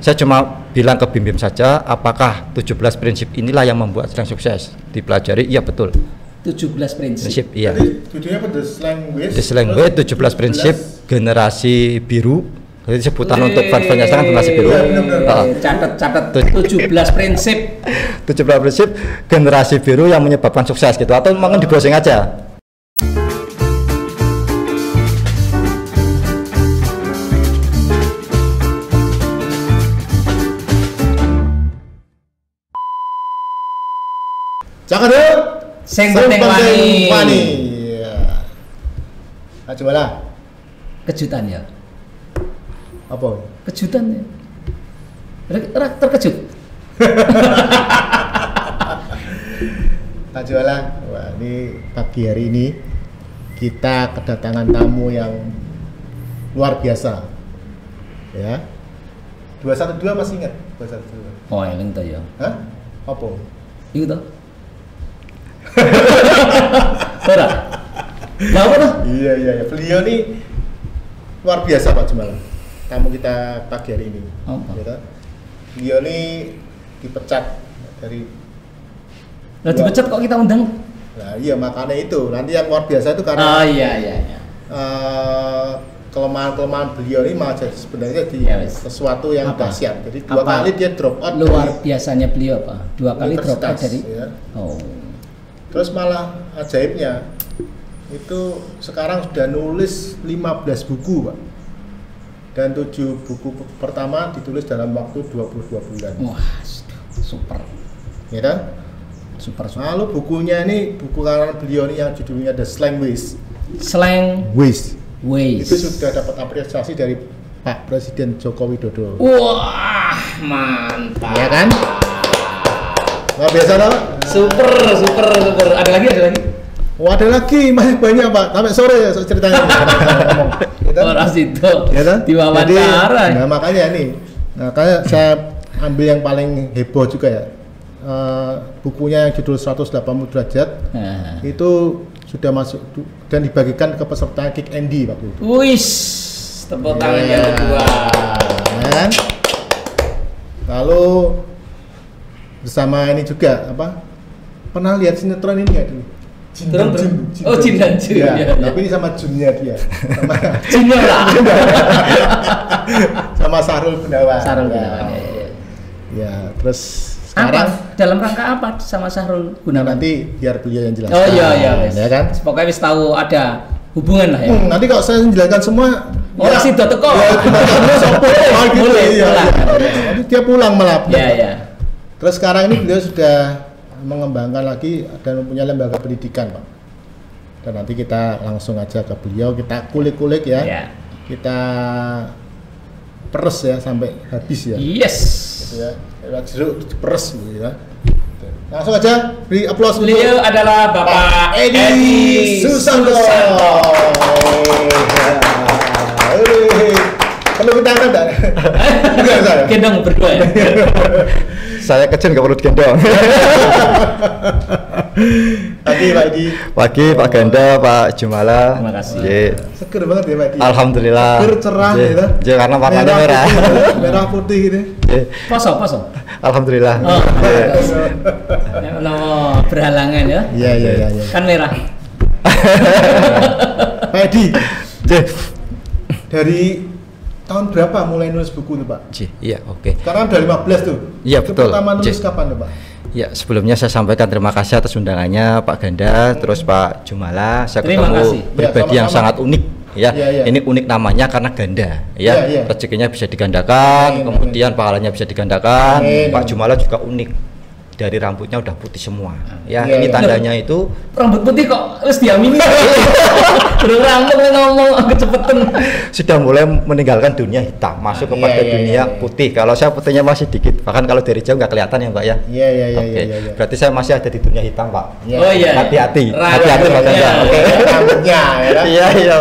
Saya cuma bilang ke Bim Bim saja, apakah 17 prinsip inilah yang membuat slang sukses? Dipelajari, iya betul. 17 prinsip. Iya. Jadi judulnya apa? The Slang Ways. The Slang Ways 17 prinsip generasi biru. Jadi sebutan untuk fans-fansnya sekarang generasi biru. Catat 17 prinsip. 17 prinsip generasi biru yang menyebabkan sukses gitu, atau mungkin di browsing aja. Jangan deh. Sing penting wani. Iya. Ah, cobalah. Kejutan ya. Apa? Kejutan ya. Terkejut. Tak cobalah. Wah, ini pagi hari ini kita kedatangan tamu yang luar biasa. Ya. 212 masih ingat? 212. Oh, eling to ya. Hah? Apa? Iku to. Ora. Lah apa tuh? Iya. Beliau nih luar biasa Pak Jumalah. Tamu kita pagi hari ini. Apa? Gitu. Beliau nih dipecat dari. Lah dipecat kok kita undang? Nah iya makanya itu. Nanti yang luar biasa itu karena. Oh iya. Kelemahan beliau ini malah jadi sebenarnya di sesuatu yang Apa? dahsyat. Jadi dua Apa? kali dia drop out. Luar biasanya beliau apa? 2 kali drop out universitas, dari. ya. Oh. Terus malah ajaibnya itu sekarang sudah nulis 15 buku Pak, dan 7 buku pertama ditulis dalam waktu 22 bulan. Wah, super. Ya kan? Super. Lalu bukunya ini buku karangan beliau ini yang judulnya The Slang Ways. Slang Ways. ways. Itu sudah dapat apresiasi dari Pak Presiden Joko Widodo. Wah, mantap. Ya kan? Luar biasa Pak. Super. Ada lagi? Oh, ada lagi, masih banyak Pak. Sampai sore ya ceritanya. Gitu. Orang situ. Ya kan? Diwawancara. Nah makanya ini, kayak saya ambil yang paling heboh juga ya. Bukunya yang judul 180 derajat itu sudah masuk dan dibagikan ke peserta Kick Andy waktu itu. Wis, tepuk tangan yang kedua. Kan? Lalu bersama ini juga apa? Pernah lihat sinetron ini nggak dulu? Jin dan Jun. Ya, tapi ini sama Junnya dia. Sama Junnya lah. sama Sahrul Gunawan. Ya, terus sekarang dalam rangka apa sama Sahrul Gunawan? nanti biar beliau yang jelaskan. Oh iya wis. Ya kan? Pokoknya wis tahu ada hubungan lah ya. Nanti kalau saya menjelaskan semua Orang ya, sido teko. Ya, Boleh. Nanti dia pulang malah. Iya. Terus sekarang ini beliau sudah mengembangkan lagi dan mempunyai lembaga pendidikan, Pak. Dan nanti kita langsung aja ke beliau, kita kulik-kulik ya. Iya. Kita peres ya sampai habis ya. Yes. Gitu ya. Jeruk diperes gitu ya. Langsung aja beri aplaus. Beliau adalah Bapak Edi Susanto. Perlu kita angkat enggak? Enggak saya. Gendong berdua ya. Saya kecil nggak perlu digendong. Pagi Pak Ganda, Pak Jumala. Terima kasih. Seger banget ya Pak Di. Alhamdulillah. Seger cerah gitu. Karena warnanya merah. Merah putih gitu. Poso. Alhamdulillah. No, berhalangan ya. Iya. Kan merah. Pak Edi. Dari tahun berapa mulai nulis buku itu Pak? Iya, oke. Sekarang udah 15 tuh. Iya, betul. Pertama nulis kapan tuh Pak? Ya, sebelumnya saya sampaikan terima kasih atas undangannya Pak Ganda, terus Pak Jumala. Saya Terima ketemu kasih. pribadi yang sangat unik. Ya, ini unik namanya karena ganda. Ya, rezekinya bisa digandakan, kemudian pahalanya bisa digandakan. Pak Jumala juga unik. Dari rambutnya udah putih semua. Ya, ini tandanya itu. Rambut putih kok wis diamini. Belum rambut ngomong kecepetan. Sudah mulai meninggalkan dunia hitam, masuk kepada dunia putih. Kalau saya putihnya masih dikit, bahkan kalau dari jauh nggak kelihatan ya Mbak ya. Iya. Berarti saya masih ada di dunia hitam Pak. Oh iya. Hati-hati Pak Ganda. Oke. Rambutnya ya. Iya.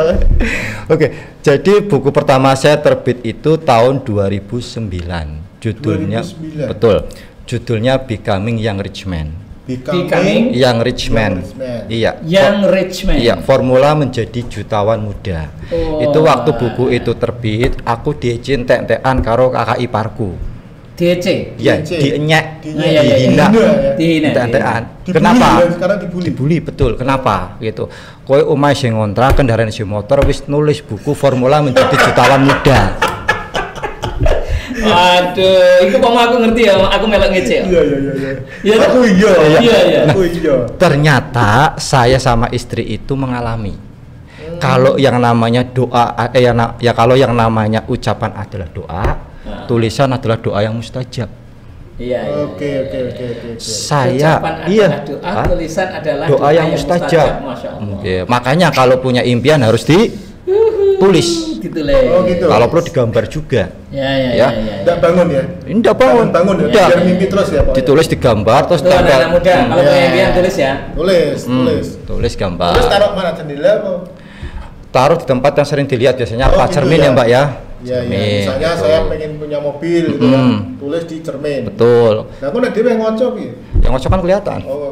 Oke. Jadi buku pertama saya terbit itu tahun 2009. Judulnya 2009. Betul. Judulnya Becoming Young Rich Man. Becoming Young Rich Man. Iya. Young Rich Man. Iya, formula menjadi jutawan muda. Itu waktu buku itu terbit, aku diizin tek-tekan karo kakak iparku. DC. Ya, dienyek, dihina, dihina. Kenapa? Sekarang dibully, betul. Kenapa? Gitu. Kowe omahe sing ngontrak, kendaraan sing motor wis nulis buku formula menjadi jutawan muda. Waduh, itu kok aku ngerti ya, aku melok ngece. Iya. Aku iya. Ternyata saya sama istri itu mengalami. Kalau yang namanya doa, kalau yang namanya ucapan adalah doa, tulisan adalah doa yang mustajab. Iya. Oke. Saya doa, tulisan adalah doa yang mustajab. Makanya kalau punya impian harus ditulis. Gitu gitu. Kalau perlu digambar juga. Ya. Enggak bangun ya? Enggak bangun ya. Biar mimpi terus ya, Pak. Ditulis digambar terus tempel. Anak muda, kalau punya impian tulis ya. Tulis gambar. Terus taruh mana, jendela apa? Taruh di tempat yang sering dilihat biasanya apa gitu cermin ya Mbak ya. Iya, misalnya gitu. Saya pengen punya mobil gitu kan, tulis di cermin. Betul. Nah, aku nanti yang ngocok ya. Yang ngocok kan kelihatan. Oh.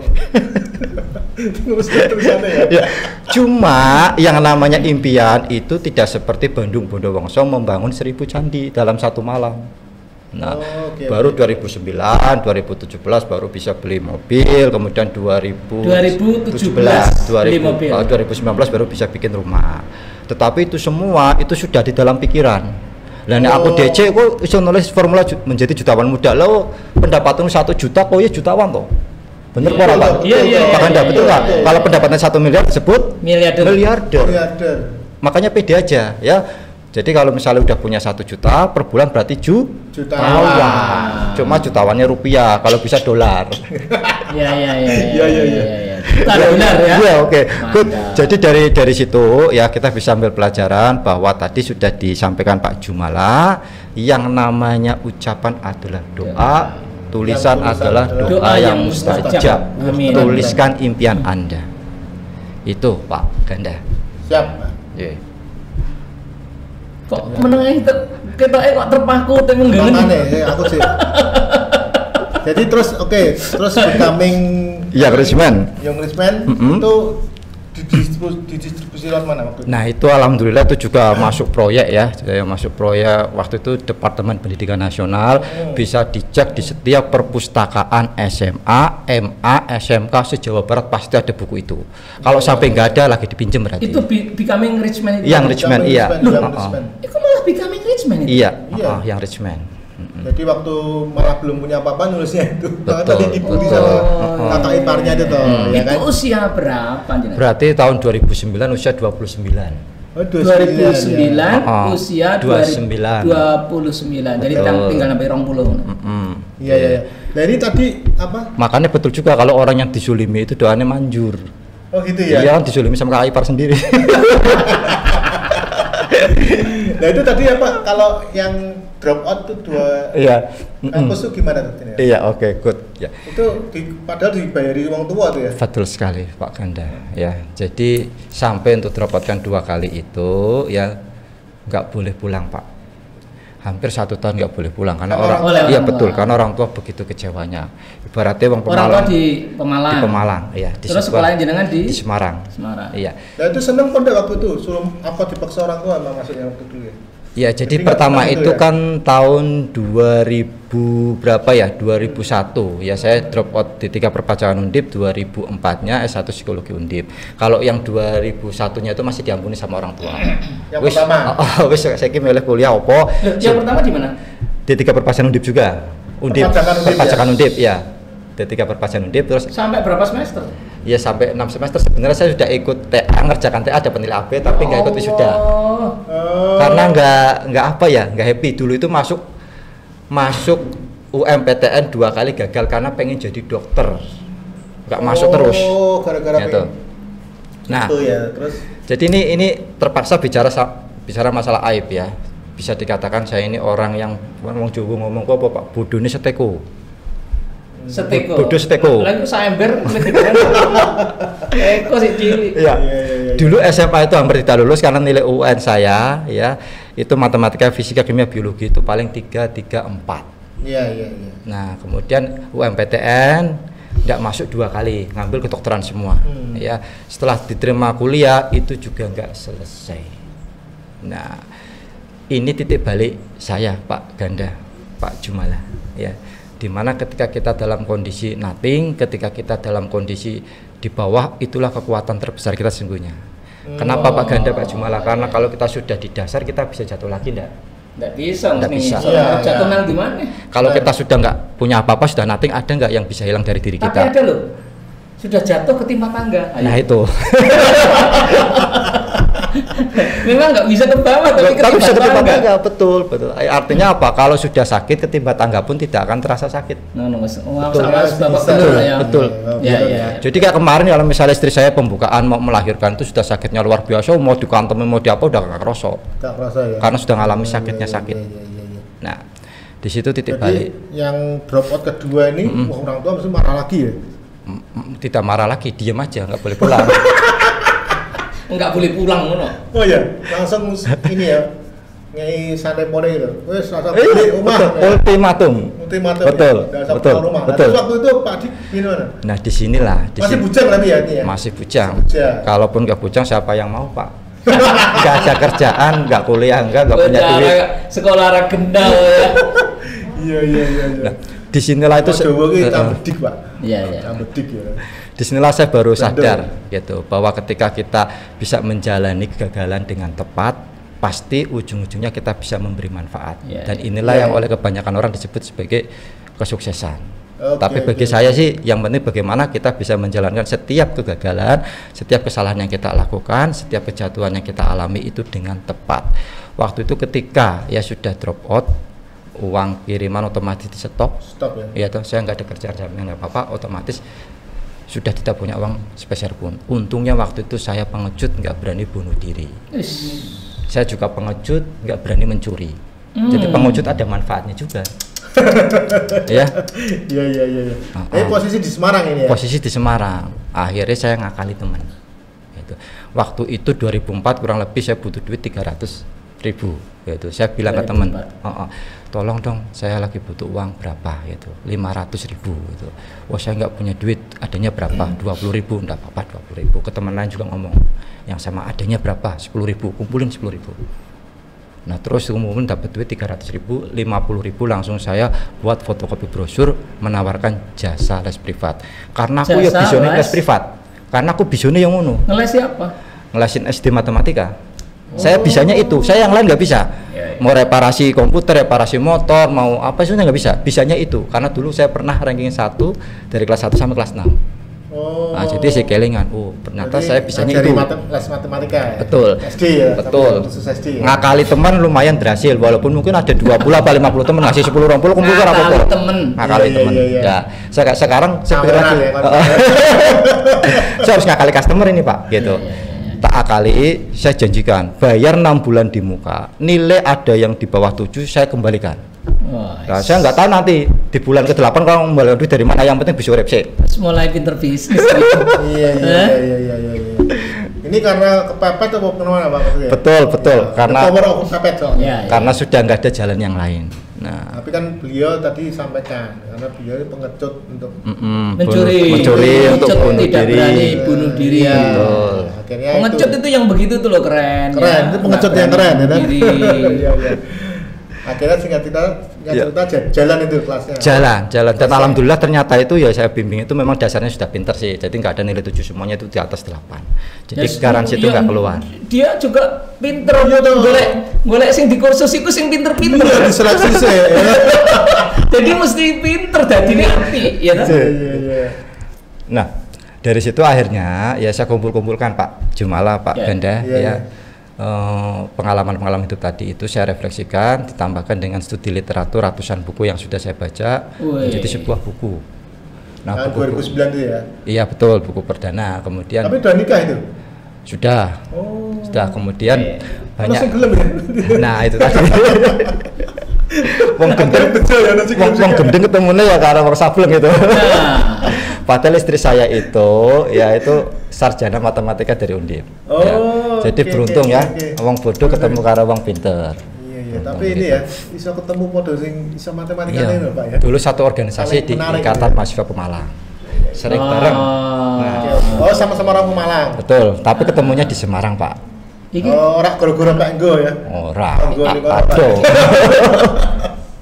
Tulisannya ya. Cuma yang namanya impian itu tidak seperti Bandung Bondowoso membangun 1000 candi dalam satu malam. Nah, baru 2009, 2017 baru bisa beli mobil, kemudian 2019 baru bisa bikin rumah. Tetapi itu semua itu sudah di dalam pikiran. Lah nek aku DC kok iso nulis formula menjadi jutawan muda. Lo pendapatan 1 juta kok ya jutawan toh. Bener kok Pak? Iya. Betul Pak. Kalau pendapatan 1 miliar disebut miliarder. Makanya pede aja ya. Jadi kalau misalnya udah punya 1 juta per bulan berarti jutawan. Cuma jutawannya rupiah, kalau bisa dolar. Iya. Benar ya. Iya, oke. Good. Jadi dari situ ya kita bisa ambil pelajaran bahwa tadi sudah disampaikan Pak Jumala yang namanya ucapan adalah doa, tulisan adalah doa yang mustajab. Tuliskan impian Anda. Itu Pak Ganda. Siap, Pak. Kok menengah ketoke kok terpaku temen ngene. Makane aku sih. Jadi terus becoming Young Rich Man itu didistribusi lewat mana waktu itu? Nah itu alhamdulillah itu juga masuk proyek ya. Saya masuk proyek waktu itu Departemen Pendidikan Nasional bisa dicek di setiap perpustakaan SMA, MA, SMK se-Jawa Barat pasti ada buku itu. Kalau sampai nggak ada lagi dipinjam berarti. Itu Becoming Rich Man itu. Yang Rich Man iya. Itu malah Becoming Rich Man itu. Iya, yang Rich Man. Jadi waktu malah belum punya apa-apa nulisnya itu. Betul. Tadi dibully sama kakak iparnya itu toh. Ya kan? Itu usia berapa jenengan? Berarti tahun 2009 usia 29. 2009 usia 29. Jadi tinggal sampai 20. Iya. Nah ini tadi apa? Makanya betul juga kalau orang yang disulimi itu doanya manjur. Oh gitu ya? Iya, disulimi sama kakak ipar sendiri. Nah itu tadi apa? Kalau yang drop out itu 2 kampus itu gimana tuh? Iya, oke, good. Ya. Itu padahal dibayari uang tua tuh ya? Betul sekali Pak Ganda. Ya, jadi sampai untuk drop out kan 2 kali itu ya nggak boleh pulang Pak. Hampir 1 tahun nggak boleh pulang karena betul karena orang tua begitu kecewanya. Ibaratnya orang tua di Pemalang. Iya. Terus sekolah jenengan di Semarang. Iya. Nah itu seneng kok waktu itu suruh apa dipaksa orang tua emang maksudnya waktu dulu ya? Ya, jadi pertama itu kan tahun 2000 berapa ya? 2001. Ya saya drop out di 3 perpajakan Undip, 2004-nya S1 Psikologi Undip. Kalau yang 2001-nya itu masih diampuni sama orang tua. Yang pertama. Wis saya milih kuliah opo? Yang pertama di mana? Di 3 perpajakan Undip juga. Perpajakan Undip ya. D3 perpajakan Undip terus sampai berapa semester? Ya sampai 6 semester. Sebenarnya saya sudah ikut TA, ngerjakan TA dapat nilai AB tapi nggak ikut wisuda. Karena nggak apa ya, nggak happy. Dulu itu masuk UMPTN 2 kali gagal karena pengen jadi dokter. Nggak masuk terus. Gara-gara gitu. Nah, terus jadi ini terpaksa bicara masalah aib ya. Bisa dikatakan saya ini orang yang ngomong Jawa ngomong apa Pak, bodoh ini seteko. Bodoh seteko. Lagi saya ember Eko sih cilik. Iya. Dulu SMA itu hampir tidak lulus karena nilai UN saya ya itu matematika, fisika, kimia, biologi itu paling 3, 4. Iya. Nah, kemudian UMPTN tidak masuk 2 kali, ngambil kedokteran semua. Ya, setelah diterima kuliah itu juga nggak selesai. Nah, ini titik balik saya Pak Ganda. Pak Jumala, ya. Dimana ketika kita dalam kondisi nothing, ketika kita dalam kondisi di bawah, itulah kekuatan terbesar kita sesungguhnya. Kenapa Pak Ganda, Pak Jumala? Karena kalau kita sudah di dasar, kita bisa jatuh lagi, Nggak bisa. Jatuh nang di mana? Kalau kita sudah nggak punya apa-apa, sudah nothing, ada nggak yang bisa hilang dari diri kita? Tapi ada loh, sudah jatuh ketimpa tangga. Nah itu. Memang nggak bisa ke bawah, tapi bisa ketimpa tangga, betul. Artinya apa? Kalau sudah sakit, ketimpa tangga pun tidak akan terasa sakit. Betul. Ya. Jadi kayak kemarin kalau misalnya istri saya pembukaan mau melahirkan itu sudah sakitnya luar biasa, mau dikantemin mau diapa udah nggak kerasa. Ya. Karena sudah ngalami sakitnya sakit. Nah, di situ titik balik. Yang drop out kedua ini, orang tua mesti marah lagi ya? Tidak marah lagi, diam aja, nggak boleh pulang. Nggak boleh pulang, ngono. Oh iya, langsung ini ya, ngei santai pore gitu. Wes langsung balik rumah. Ultimatum. Betul. Ya? Rumah. Terus waktu itu Pak Dik gimana? Nah disinilah. Masih bujang tapi ya ini ya? Masih bujang. Kalaupun nggak bujang, siapa yang mau Pak? Nggak ada kerjaan, nggak kuliah, nggak punya duit. Sekolah gendal ya. Iya. Nah, disinilah itu. Tambedik Pak. Iya. Tambedik ya. Disinilah saya baru sadar gitu bahwa ketika kita bisa menjalani kegagalan dengan tepat, pasti ujung-ujungnya kita bisa memberi manfaat. Dan inilah yang oleh kebanyakan orang disebut sebagai kesuksesan. Tapi bagi saya sih yang penting bagaimana kita bisa menjalankan setiap kegagalan, setiap kesalahan yang kita lakukan, setiap kejatuhan yang kita alami itu dengan tepat. Waktu itu ketika ya sudah drop out, uang kiriman otomatis di stop ya toh, saya nggak ada kerjaan sampingan apa-apa, otomatis sudah tidak punya uang sepeser pun. Untungnya waktu itu saya pengecut, nggak berani bunuh diri. Saya juga pengecut, nggak berani mencuri. Jadi pengecut ada manfaatnya juga. Iya. Posisi di Semarang ini ya? Posisi di Semarang. Akhirnya saya ngakali teman. Waktu itu 2004 kurang lebih saya butuh duit 300.000. Gitu. Saya bilang ke teman, tolong dong, saya lagi butuh uang berapa, gitu, 500.000, gitu. Wah saya nggak punya duit, adanya berapa? 20.000, enggak apa-apa 20.000. Ke teman lain juga ngomong, yang sama adanya berapa? 10.000, kumpulin 10.000. Nah terus kemudian dapat duit 300.000, 50.000 langsung saya buat fotokopi brosur menawarkan jasa les privat. Karena aku ya bisone les privat, karena aku bisone yang ngono. Ngeles siapa? Ngelesin SD matematika. Saya bisanya itu, saya yang lain nggak bisa. Mau reparasi komputer, reparasi motor, mau apa sih nggak bisa. Bisanya itu, karena dulu saya pernah ranking 1 dari kelas 1 sampai kelas 6. Nah, jadi saya kelingan, ternyata saya bisanya itu. Les matematika ya? Betul. SD ya? Betul. SD ya? Ngakali teman lumayan berhasil, walaupun mungkin ada 20 apa 50 teman ngasih 10-20 kumpul ke rapor. Ngakali teman. Ya, sekarang saya pikir lagi. Saya harus ngakali customer ini Pak, gitu. Tak akali, saya janjikan bayar 6 bulan di muka, nilai ada yang di bawah 7 saya kembalikan. Nah, saya nggak tahu nanti di bulan ke-8 kalau kembali duit dari mana, yang penting bisa urip sih. Mulai pinter bisnis. Iya. Ini karena kepepet atau kemana Bang? Betul, karena kepepet soalnya. Karena sudah nggak ada jalan yang lain. Nah, tapi kan beliau tadi sampaikan karena beliau pengecut untuk mencuri untuk bunuh tidak diri. Berani bunuh diri ya. Betul. Akhirnya pengecut itu yang begitu tuh loh, keren. Itu pengecut yang keren ya kan? Iya. Akhirnya singkat cerita jalan itu kelasnya. Jalan. Dan alhamdulillah ternyata itu ya saya bimbing itu memang dasarnya sudah pinter sih. Jadi nggak ada nilai 7 semuanya, itu di atas 8. Jadi garansi itu nggak keluar. Dia juga pinter. Golek sing di kursus itu sing pinter-pinter. Iya, diseleksi sih. Jadi mesti pinter dadine apik ya kan? Iya. Nah, dari situ akhirnya ya saya kumpulkan Pak Jumala, Pak Ganda ya. Pengalaman-pengalaman hidup tadi itu saya refleksikan, ditambahkan dengan studi literatur ratusan buku yang sudah saya baca menjadi sebuah buku. Nah, 2009 itu ya? Iya betul, buku perdana. Kemudian. Tapi udah nikah itu? Sudah. Sudah. Kemudian banyak. Nah itu tadi. Wong gendeng ketemunya ya karena wong sableng gitu. Padahal istri saya itu sarjana matematika dari Undip. Jadi beruntung ya, wong bodoh ketemu karo wong pinter. Iya, tapi ini ya bisa ketemu podo sing iso matematika lho Pak ya. Dulu satu organisasi di Ikatan Mahasiswa Pemalang. Sering bareng. Nah. Sama-sama orang Pemalang. Betul, tapi ketemunya di Semarang, Pak. Ora gara-gara Pak Enggo ya. Ora. Aduh.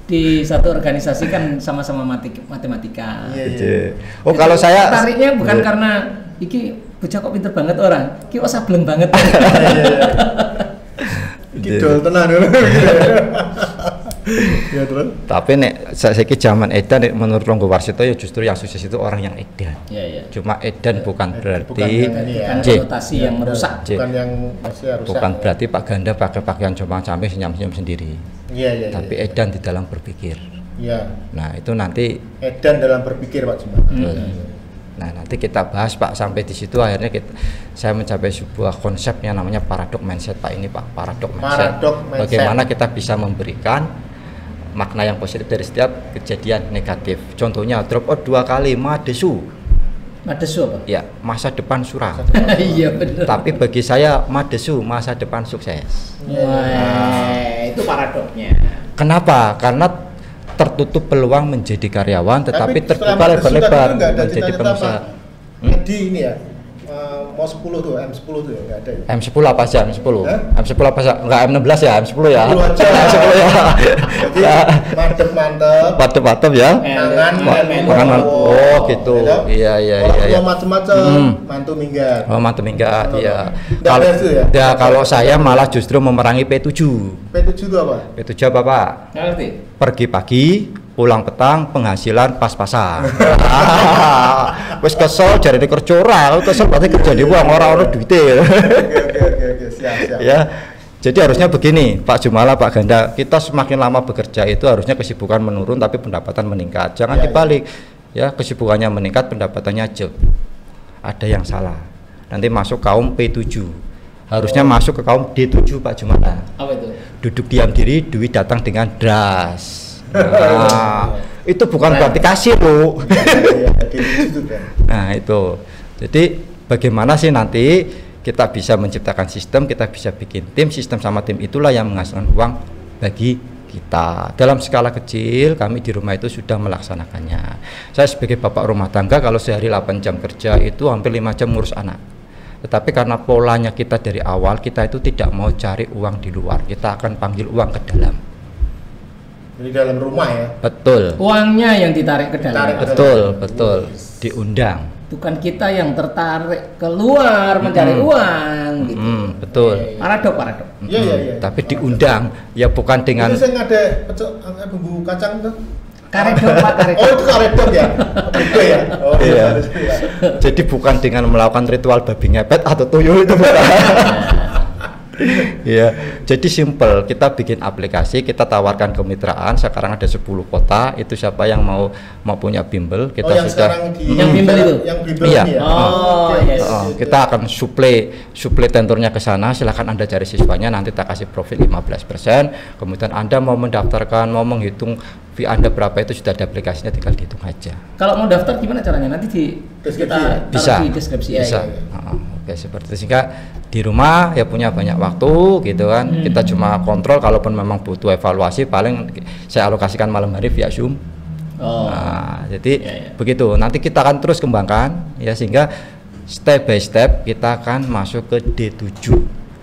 di satu organisasi kan sama-sama matematika. Oh kalau saya tariknya bukan karena iki bocah kok pinter banget orang, iki kok sableng banget. Gitu tenan. Ya terus. Tapi nek saiki zaman edan menurut Ronggo Warsito ya justru yang sukses itu orang yang edan. Iya. Cuma edan bukan berarti bukan konotasi yang merusak. Bukan yang rusak. Bukan berarti Pak Ganda pakai pakaian compang-camping senyum-senyum sendiri. Iya. Tapi edan di dalam berpikir. Iya. Nah, itu nanti edan dalam berpikir Pak Juma. Nah, nanti kita bahas Pak sampai di situ akhirnya saya mencapai sebuah konsep yang namanya paradok mindset Pak ini Pak, paradok mindset. Bagaimana kita bisa memberikan makna yang positif dari setiap kejadian negatif. Contohnya drop out 2 kali, madesu. Madesu apa? Ya, masa depan suram. Iya benar. Tapi bagi saya madesu masa depan sukses. Itu paradoknya. Kenapa? Karena tertutup peluang menjadi karyawan, tetapi terbuka lebar-lebar menjadi pengusaha. Jadi ini ya, mau 10 tuh, M10 tuh ya, nggak ada ya? M10 apa aja? M10? M10 apa aja? Enggak M16 ya, M10 ya? M10 ya. Jadi mantep ya? Tangan, oh gitu. Iya. Macam-macam, mantu minggat. Oh, mantu minggat, iya. Kalau saya malah justru memerangi P7. P7 itu apa? P7 apa Pak? Ngerti? Pergi pagi, pulang petang, penghasilan pas-pasan. Wes kesel jare kerja ora, kesel berarti kerja di uang orang duite. Oke, siap. Ya. Jadi harusnya begini, Pak Jumala, Pak Ganda, kita semakin lama bekerja itu harusnya kesibukan menurun tapi pendapatan meningkat. Jangan dibalik. Ya, kesibukannya meningkat, pendapatannya jauh. Ada yang salah. Nanti masuk kaum P7. Harusnya masuk ke kaum D7 Pak Jumala. Apa itu? Duduk diam diri, duit datang dengan deras. Nah, itu bukan berarti kasih loh. Nah itu, jadi bagaimana sih nanti kita bisa menciptakan sistem, kita bisa bikin tim, sistem sama tim itulah yang menghasilkan uang bagi kita. Dalam skala kecil kami di rumah itu sudah melaksanakannya. Saya sebagai bapak rumah tangga kalau sehari 8 jam kerja itu hampir 5 jam ngurus anak. Tetapi karena polanya kita dari awal, kita itu tidak mau cari uang di luar, kita akan panggil uang ke dalam. Di dalam rumah ya? Betul. Uangnya yang ditarik ke dalam. Betul. Diundang. Bukan kita yang tertarik keluar mencari uang. Gitu. Betul. Paradok. Iya. Tapi diundang, ya bukan dengan. Itu saya ada bumbu kacang tuh. Karedok Pak, karedok. Oh itu karedok ya? Itu ya? Oh iya. Jadi bukan dengan melakukan ritual babi ngepet atau tuyul itu bukan. Ya, jadi simple. Kita bikin aplikasi, kita tawarkan kemitraan. Sekarang ada 10 kota. Itu siapa yang mau punya bimbel, kita yang sudah. Yang bimbel itu. Yang bimbel iya. ini ya. Yes. Kita akan suplai tenturnya ke sana. Silahkan Anda cari siswanya. Nanti kita kasih profit 15%. Kemudian Anda mau mendaftarkan, mau menghitung fee Anda berapa itu sudah ada aplikasinya, tinggal dihitung aja. Kalau mau daftar gimana caranya? Nanti di kita taruh di deskripsi. Bisa. Oke, seperti itu. Sehingga di rumah ya punya banyak waktu gitu kan. Kita cuma kontrol, kalaupun memang butuh evaluasi paling saya alokasikan malam hari via Zoom. Nah, jadi begitu. Nanti kita akan terus kembangkan ya, sehingga step by step kita akan masuk ke D7.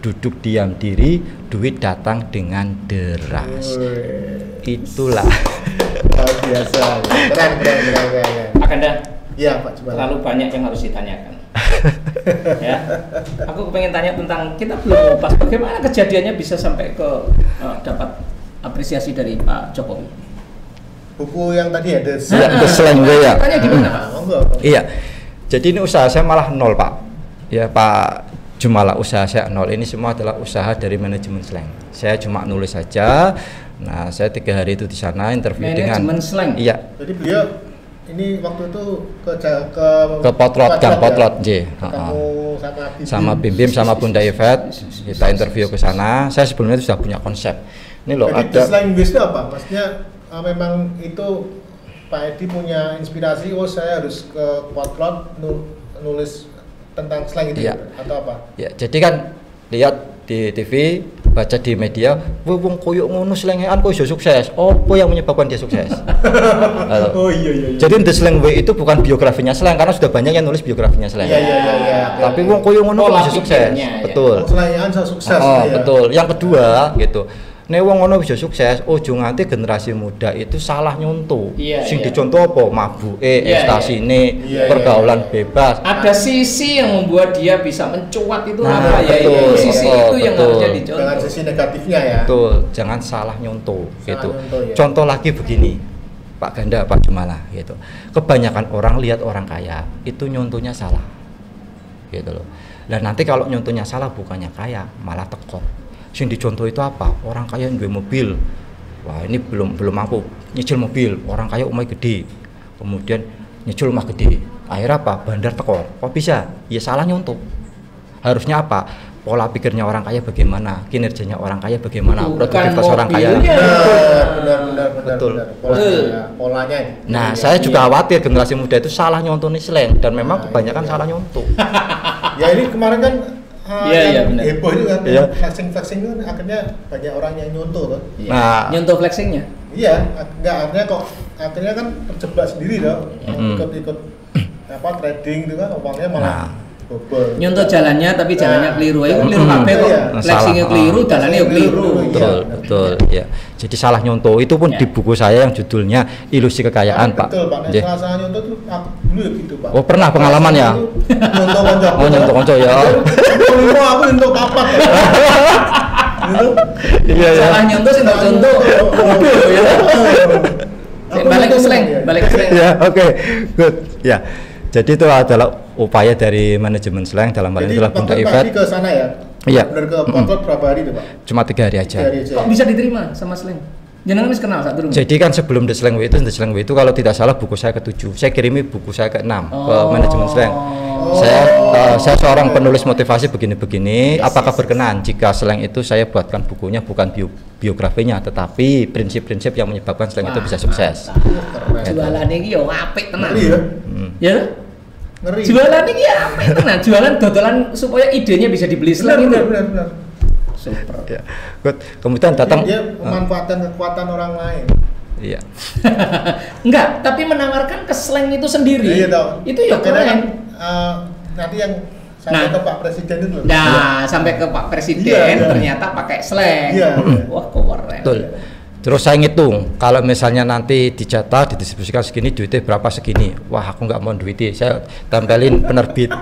Duduk diam diri, duit datang dengan deras. Itulah. Biasa. Keren. Pak Ganda. Iya, Pak. Terlalu banyak yang harus ditanyakan. Ya, aku pengen tanya tentang, kita belum ngupas bagaimana kejadiannya bisa sampai ke dapat apresiasi dari Pak Jokowi. Buku yang tadi ya, The Slang Way ya. Tanya gimana Pak? Iya. Jadi ini usaha saya malah nol Pak. Ya Pak Jumala, usaha saya nol. Ini semua adalah usaha dari manajemen Slang. Saya cuma nulis saja. Nah, saya 3 hari itu di sana interview dengan manajemen Slang. Iya. Jadi beliau ini waktu itu ke Potlot, Gang Potlot, ketemu sama Bim sama Bunda Yvette, kita interview ke sana. Saya sebelumnya itu sudah punya konsep. Ini loh. Jadi ada slang itu apa? Maksudnya memang itu Pak Edi punya inspirasi, saya harus ke Potlot nulis tentang slang itu atau apa? Ya, jadi kan lihat di TV, baca di media, wong koyo ngono slengean kok iso sukses. Apa yang menyebabkan dia sukses? Oh iya. Jadi The Slang Way itu bukan biografinya Slang, karena sudah banyak yang nulis biografinya Slang. Iya. Tapi wong koyo ngono kok iso sukses. Betul. Slengean saya sukses. Betul. Yang kedua gitu. Nek wong ngono bisa sukses, ojo nganti generasi muda itu salah nyontoh. Sing dicontoh apa? Mabuke, ekstasine, pergaulan bebas. Ada sisi yang membuat dia bisa mencuat itu apa ya? Itu sisi itu yang harusnya dicontoh. Dengan sisi negatifnya ya. Betul, jangan salah nyontoh gitu. Contoh lagi begini, Pak Ganda, Pak Jumala gitu. Kebanyakan orang lihat orang kaya itu nyontohnya salah. Gitu loh. Dan nanti kalau nyontohnya salah bukannya kaya, malah tekor. Sing dicontoh itu apa? Orang kaya duwe mobil. Wah, ini belum aku nyicil mobil. Orang kaya umai gede. Kemudian nyicil rumah gede. Akhirnya apa? Bandar tekor. Kok bisa? Ya salah nyontoh. Harusnya apa? Pola pikirnya orang kaya bagaimana? Kinerjanya orang kaya bagaimana? Produktivitas orang kaya. Betul. Polanya. Nah, saya juga khawatir generasi muda itu salah nyontoh nih slang dan memang kebanyakan salah nyontoh. Ya ini kemarin kan benar. heboh juga kan, flexing itu akhirnya banyak orang yang nyontoh kan. Nah, nyontoh flexingnya? Iya, akhirnya kan terjebak sendiri dong, ikut trading itu kan, uangnya malah bobol. Nyontoh jalannya tapi jalannya keliru, itu keliru kabeh kok. Flexingnya keliru, jalannya ya keliru. Betul, ya. Jadi salah nyontoh itu pun di buku saya yang judulnya Ilusi Kekayaan, Pak. Betul, Pak. Salah nyontoh itu dulu ya gitu, Pak. Oh, pernah pengalaman ya? Nyontoh konco ya. Aku nyontoh kapak. Iya. Salah nyontoh sih enggak contoh. Balik ke slang. Ya, oke. Good. Ya. Jadi itu adalah upaya dari manajemen slang dalam hal ini adalah Bunda Ivet. Ke sana ya? Iya. Benar ke Potlot berapa hari itu, Pak? Cuma 3 hari aja. Kok bisa diterima sama slang? Jangan wis kenal saat dulu. Jadi kan sebelum The Slang Way itu kalau tidak salah buku saya ke-7. Saya kirimi buku saya ke-6 ke manajemen slang. Saya seorang penulis motivasi begini-begini. Apakah berkenan jika slang itu saya buatkan bukunya bukan biografinya tetapi prinsip-prinsip yang menyebabkan slang itu bisa sukses. Jualan iki yo apik tenan. Ya. Ngeri. Jualan ini ya apa tenan? Jualan dodolan supaya idenya bisa dibeli slang itu. Benar. Super. Ya. Good. Kemudian datang dia memanfaatkan kekuatan orang lain. Iya. Enggak, tapi menawarkan ke slang itu sendiri. Iya, itu ya keren. Nanti yang sampai ke Pak Presiden itu. Nah, sampai ke Pak Presiden ternyata pakai slang. Iya. Wah, keren. Betul. Terus saya ngitung, kalau misalnya nanti dijatah, didistribusikan segini, duitnya berapa segini. Wah, aku nggak mau duitnya, saya tempelin penerbit.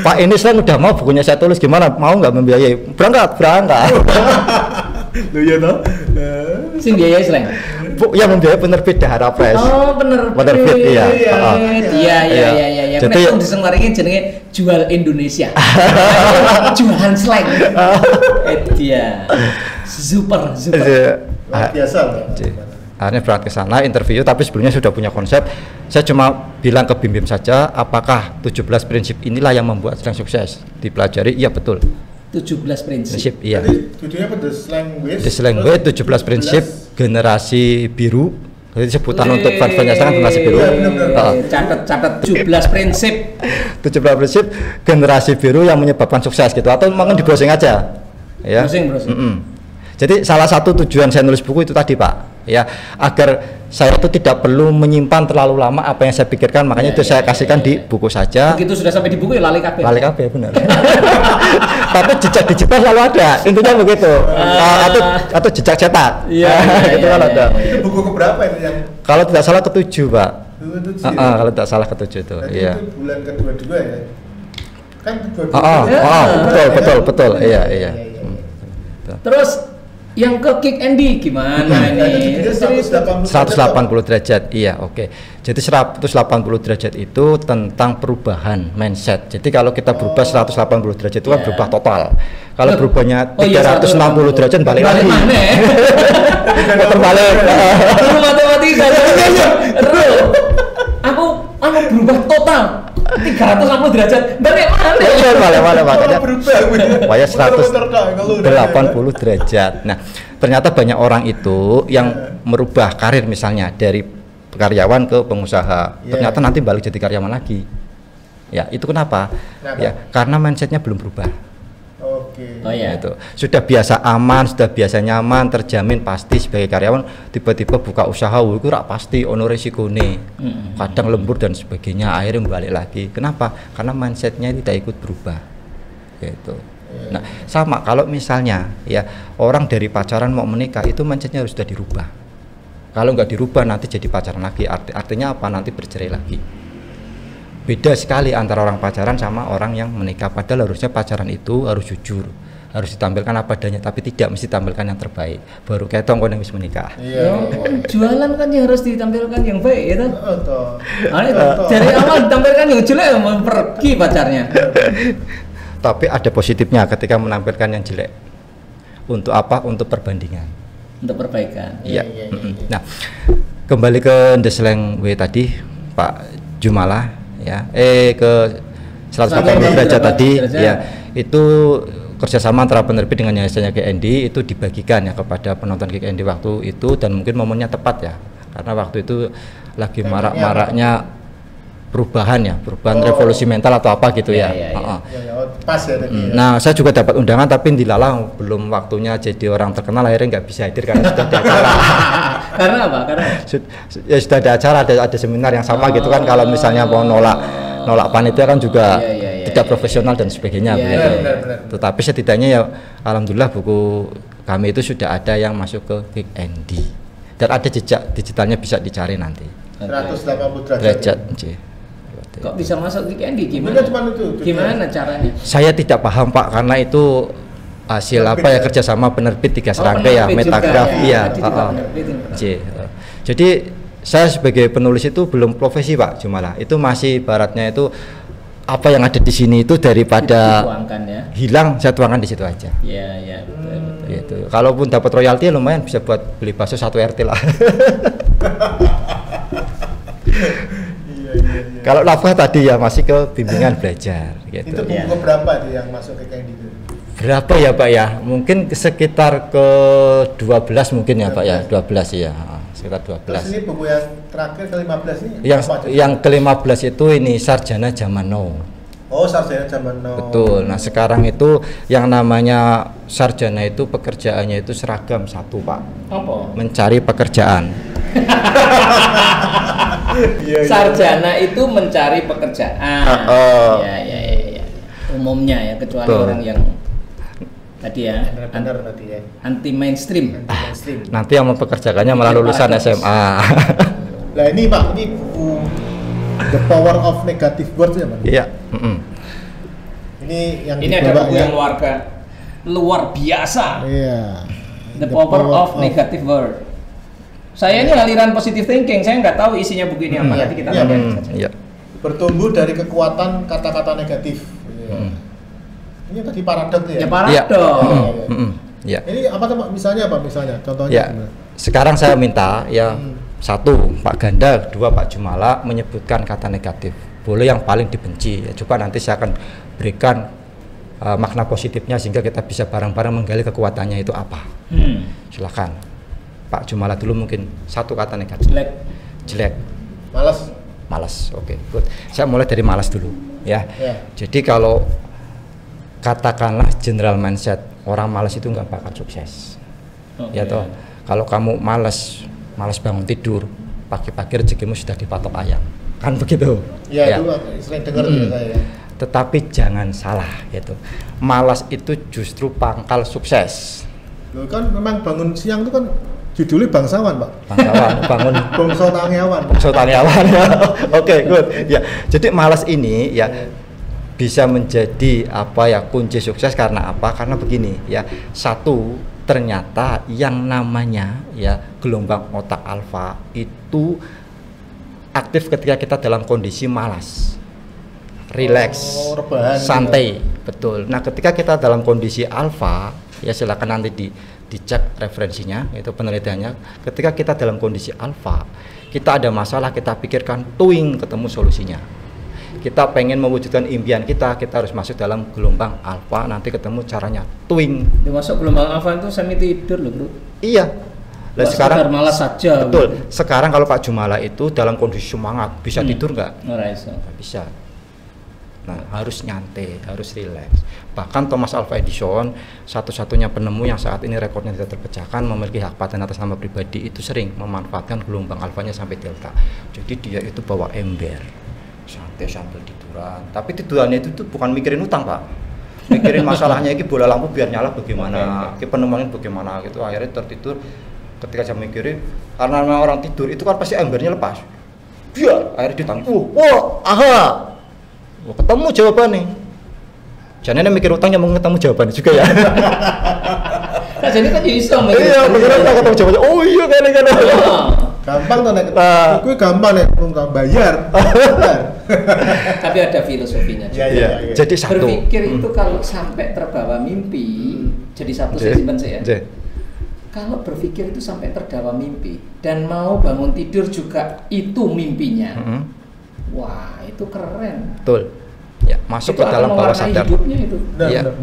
Pak, ini saya udah mau bukunya saya tulis, gimana? Mau nggak membiayai? Berangkat. Loh ya toh? Sing biayai slang. Yang membiayai penerbit Dahara Press. Oh, penerbit, iya. Iya. Jadi yang disengaringin jenenge Jual Indonesia. Jualan slang. Dia. Super. Biasa. Akhirnya berangkat ke sana, interview, tapi sebelumnya sudah punya konsep. Saya cuma bilang ke Bim saja, apakah 17 prinsip inilah yang membuat slang sukses? Dipelajari, iya betul. 17 prinsip. Iya. Judulnya apa? The Slang Way, 17 prinsip generasi biru. Jadi sebutan untuk fans-fansnya sekarang generasi biru. Catat 17 prinsip. 17 prinsip generasi biru yang menyebabkan sukses gitu, atau mungkin di browsing aja. Ya. Browsing. Jadi salah satu tujuan saya nulis buku itu tadi, Pak, ya, agar saya itu tidak perlu menyimpan terlalu lama apa yang saya pikirkan, makanya itu saya kasihkan di buku saja. Begitu sudah sampai di buku ya lali kabeh. Lali kabeh, benar. Tapi jejak digital selalu ada, intinya begitu. Atau jejak cetak. Iya. Itu kan ada. Itu buku keberapa itu yang? Kalau tidak salah ke-7, Pak. Kalau tidak salah ke-7 itu. Iya. Itu bulan kedua ya. Kan kedua. Betul. Iya. Terus yang ke Kick Andy gimana ini? 180 derajat, iya, oke. Jadi 180 derajat itu tentang perubahan mindset. Jadi kalau kita berubah 180 derajat itu kan berubah total. Kalau berubahnya 360 derajat balik lagi. Terbalik. Matematika. Aku berubah total 360 derajat. Balik mana? Makanya supaya 180 derajat. Nah, ternyata banyak orang itu yang merubah karir misalnya dari karyawan ke pengusaha. Ternyata nanti balik jadi karyawan lagi. Ya, itu kenapa? Ya, karena mindsetnya belum berubah. Oh iya. Itu sudah biasa aman, sudah biasa nyaman, terjamin pasti sebagai karyawan, tiba-tiba buka usaha, itu rak pasti ono resikone, kadang lembur dan sebagainya, akhirnya balik lagi. Kenapa? Karena mindsetnya tidak ikut berubah, gitu. Nah, sama kalau misalnya ya orang dari pacaran mau menikah itu mindsetnya harus sudah dirubah. Kalau nggak dirubah nanti jadi pacaran lagi. Artinya apa? Nanti bercerai lagi. Beda sekali antara orang pacaran sama orang yang menikah. Padahal harusnya pacaran itu harus jujur, harus ditampilkan apa adanya, tapi tidak mesti tampilkan yang terbaik. Baru kayak tongkol yang bisa menikah. Jualan kan yang harus ditampilkan yang baik ya kan? Dari awal ditampilkan yang jelek mau pergi pacarnya. Tapi ada positifnya ketika menampilkan yang jelek. Untuk apa? Untuk perbandingan. Untuk perbaikan. Iya. Nah, kembali ke The Slang Way tadi, Pak Jumala, ya. Ke 180 derajat tadi, ya. Itu kerjasama antara penerbit dengan yayasannya GND itu dibagikan ya kepada penonton GND waktu itu, dan mungkin momennya tepat ya. Karena waktu itu lagi marak-maraknya perubahan revolusi mental atau apa gitu ya. Pas ya tadi. Nah, saya juga dapat undangan tapi dilalang belum waktunya jadi orang terkenal, akhirnya nggak bisa hadir karena sudah ada acara. Karena apa? Karena ya sudah ada acara, ada seminar yang sama gitu kan. Kalau misalnya mau nolak panitia kan juga tidak profesional dan sebagainya. Benar. Tetapi setidaknya ya alhamdulillah buku kami itu sudah ada yang masuk ke GND dan ada jejak digitalnya, bisa dicari nanti. 180 derajat. Kok bisa masuk di GND? Gimana caranya? Saya tidak paham Pak, karena itu hasil kerjasama penerbit 3 serangkai ya, Metagraph ya. Jadi saya sebagai penulis itu belum profesi Pak Jumala, itu masih baratnya itu apa yang ada di sini itu daripada hilang saya tuangkan di situ aja. Iya, betul. Gitu. Kalaupun dapat royalti lumayan bisa buat beli bakso 1 RT lah. Kalau lafaz tadi ya masih ke bimbingan belajar gitu. Itu buku berapa itu yang masuk ke GND itu? Berapa ya Pak ya? Mungkin sekitar ke 12 mungkin ya Pak ya, 12 ya. Sekitar 12. Terus ini buku yang terakhir ke-15 ini? Yang ke-15 itu ini Sarjana Zaman Now. Oh, Sarjana Zaman Now. Betul. Nah, sekarang itu yang namanya sarjana itu pekerjaannya itu seragam satu Pak. Apa? Mencari pekerjaan. Sarjana itu mencari pekerjaan. Iya. Umumnya ya, kecuali orang yang tadi ya, anti mainstream. Nanti yang mempekerjakannya malah lulusan SMA. Nah ini Pak, ini buku The Power of Negative Words ya Pak? Iya. Ini ada buku yang luar biasa. Iya. The Power of Negative Words. Saya ini aliran positive thinking, saya nggak tahu isinya buku ini apa. Nanti kita lihat saja. Bertumbuh dari kekuatan kata-kata negatif. Ini tadi paradok ya? Ya paradok. Ini apa tuh misalnya apa? Misalnya contohnya gimana? Sekarang saya minta ya 1 Pak Ganda, 2 Pak Jumala menyebutkan kata negatif. Boleh yang paling dibenci. Ya, coba nanti saya akan berikan makna positifnya sehingga kita bisa bareng-bareng menggali kekuatannya itu apa. Silakan. Pak Jumala dulu mungkin 1 kata negatif. Jelek. Malas. Oke, good. Saya mulai dari malas dulu ya. Jadi kalau katakanlah general mindset, orang malas itu nggak bakal sukses. Ya toh. Kalau kamu malas bangun tidur, pagi-pagi rezekimu sudah dipatok ayam. Kan begitu. Ya. Itu sering dengar saya. Tetapi jangan salah gitu. Malas itu justru pangkal sukses. Loh kan memang bangun siang itu kan judulnya bangsawan Pak. Bangun bangsa tangyawan. Ya. Oke, good. Ya. Jadi malas ini ya bisa menjadi kunci sukses karena apa? Karena begini ya. 1, ternyata yang namanya ya gelombang otak alfa itu aktif ketika kita dalam kondisi malas. Relax, santai, betul. Nah, ketika kita dalam kondisi alfa, ya silakan nanti dicek referensinya, itu penelitiannya. Ketika kita dalam kondisi alfa, kita ada masalah, kita pikirkan, tuing, ketemu solusinya. Kita pengen mewujudkan impian kita harus masuk dalam gelombang alfa, nanti ketemu caranya, tuing. Masuk gelombang alfa itu semi tidur loh bro. Iya. Nah, sekarang malas saja. Betul. Bro. Sekarang kalau Pak Jumala itu dalam kondisi semangat, bisa tidur nggak? Nggak bisa. Nah, harus nyantai, harus rileks. Bahkan Thomas Alva Edison, satu-satunya penemu yang saat ini rekornya tidak terpecahkan, memiliki hak paten atas nama pribadi, itu sering memanfaatkan gelombang alfanya sampai delta. Jadi dia itu bawa ember, santai sambil tiduran. Tapi tidurannya itu bukan mikirin utang Pak. mikirin masalahnya ini bola lampu biar nyala bagaimana, penemuan bagaimana gitu. Akhirnya tertidur. Ketika saya mikirin, karena memang orang tidur itu kan pasti embernya lepas. Biar akhirnya ditanya, aha, ketemu jawabannya. Jangan mikir utangnya mau ketemu jawabannya juga ya. Nah, jadi kan bisa iya, beneran ketemu jawabannya. Oh iya kan. Gampang tuh nek buku gampang nek bayar. Tapi ada filosofinya juga. Iya. Jadi satu. Berpikir itu kalau sampai terbawa mimpi, jadi satu saya simpan saya. Kalau berpikir itu sampai terbawa mimpi dan mau bangun tidur juga itu mimpinya. Wah, itu keren. Betul. Ya, masuk itu ke dalam bawah sadar. Hidupnya itu. Iya.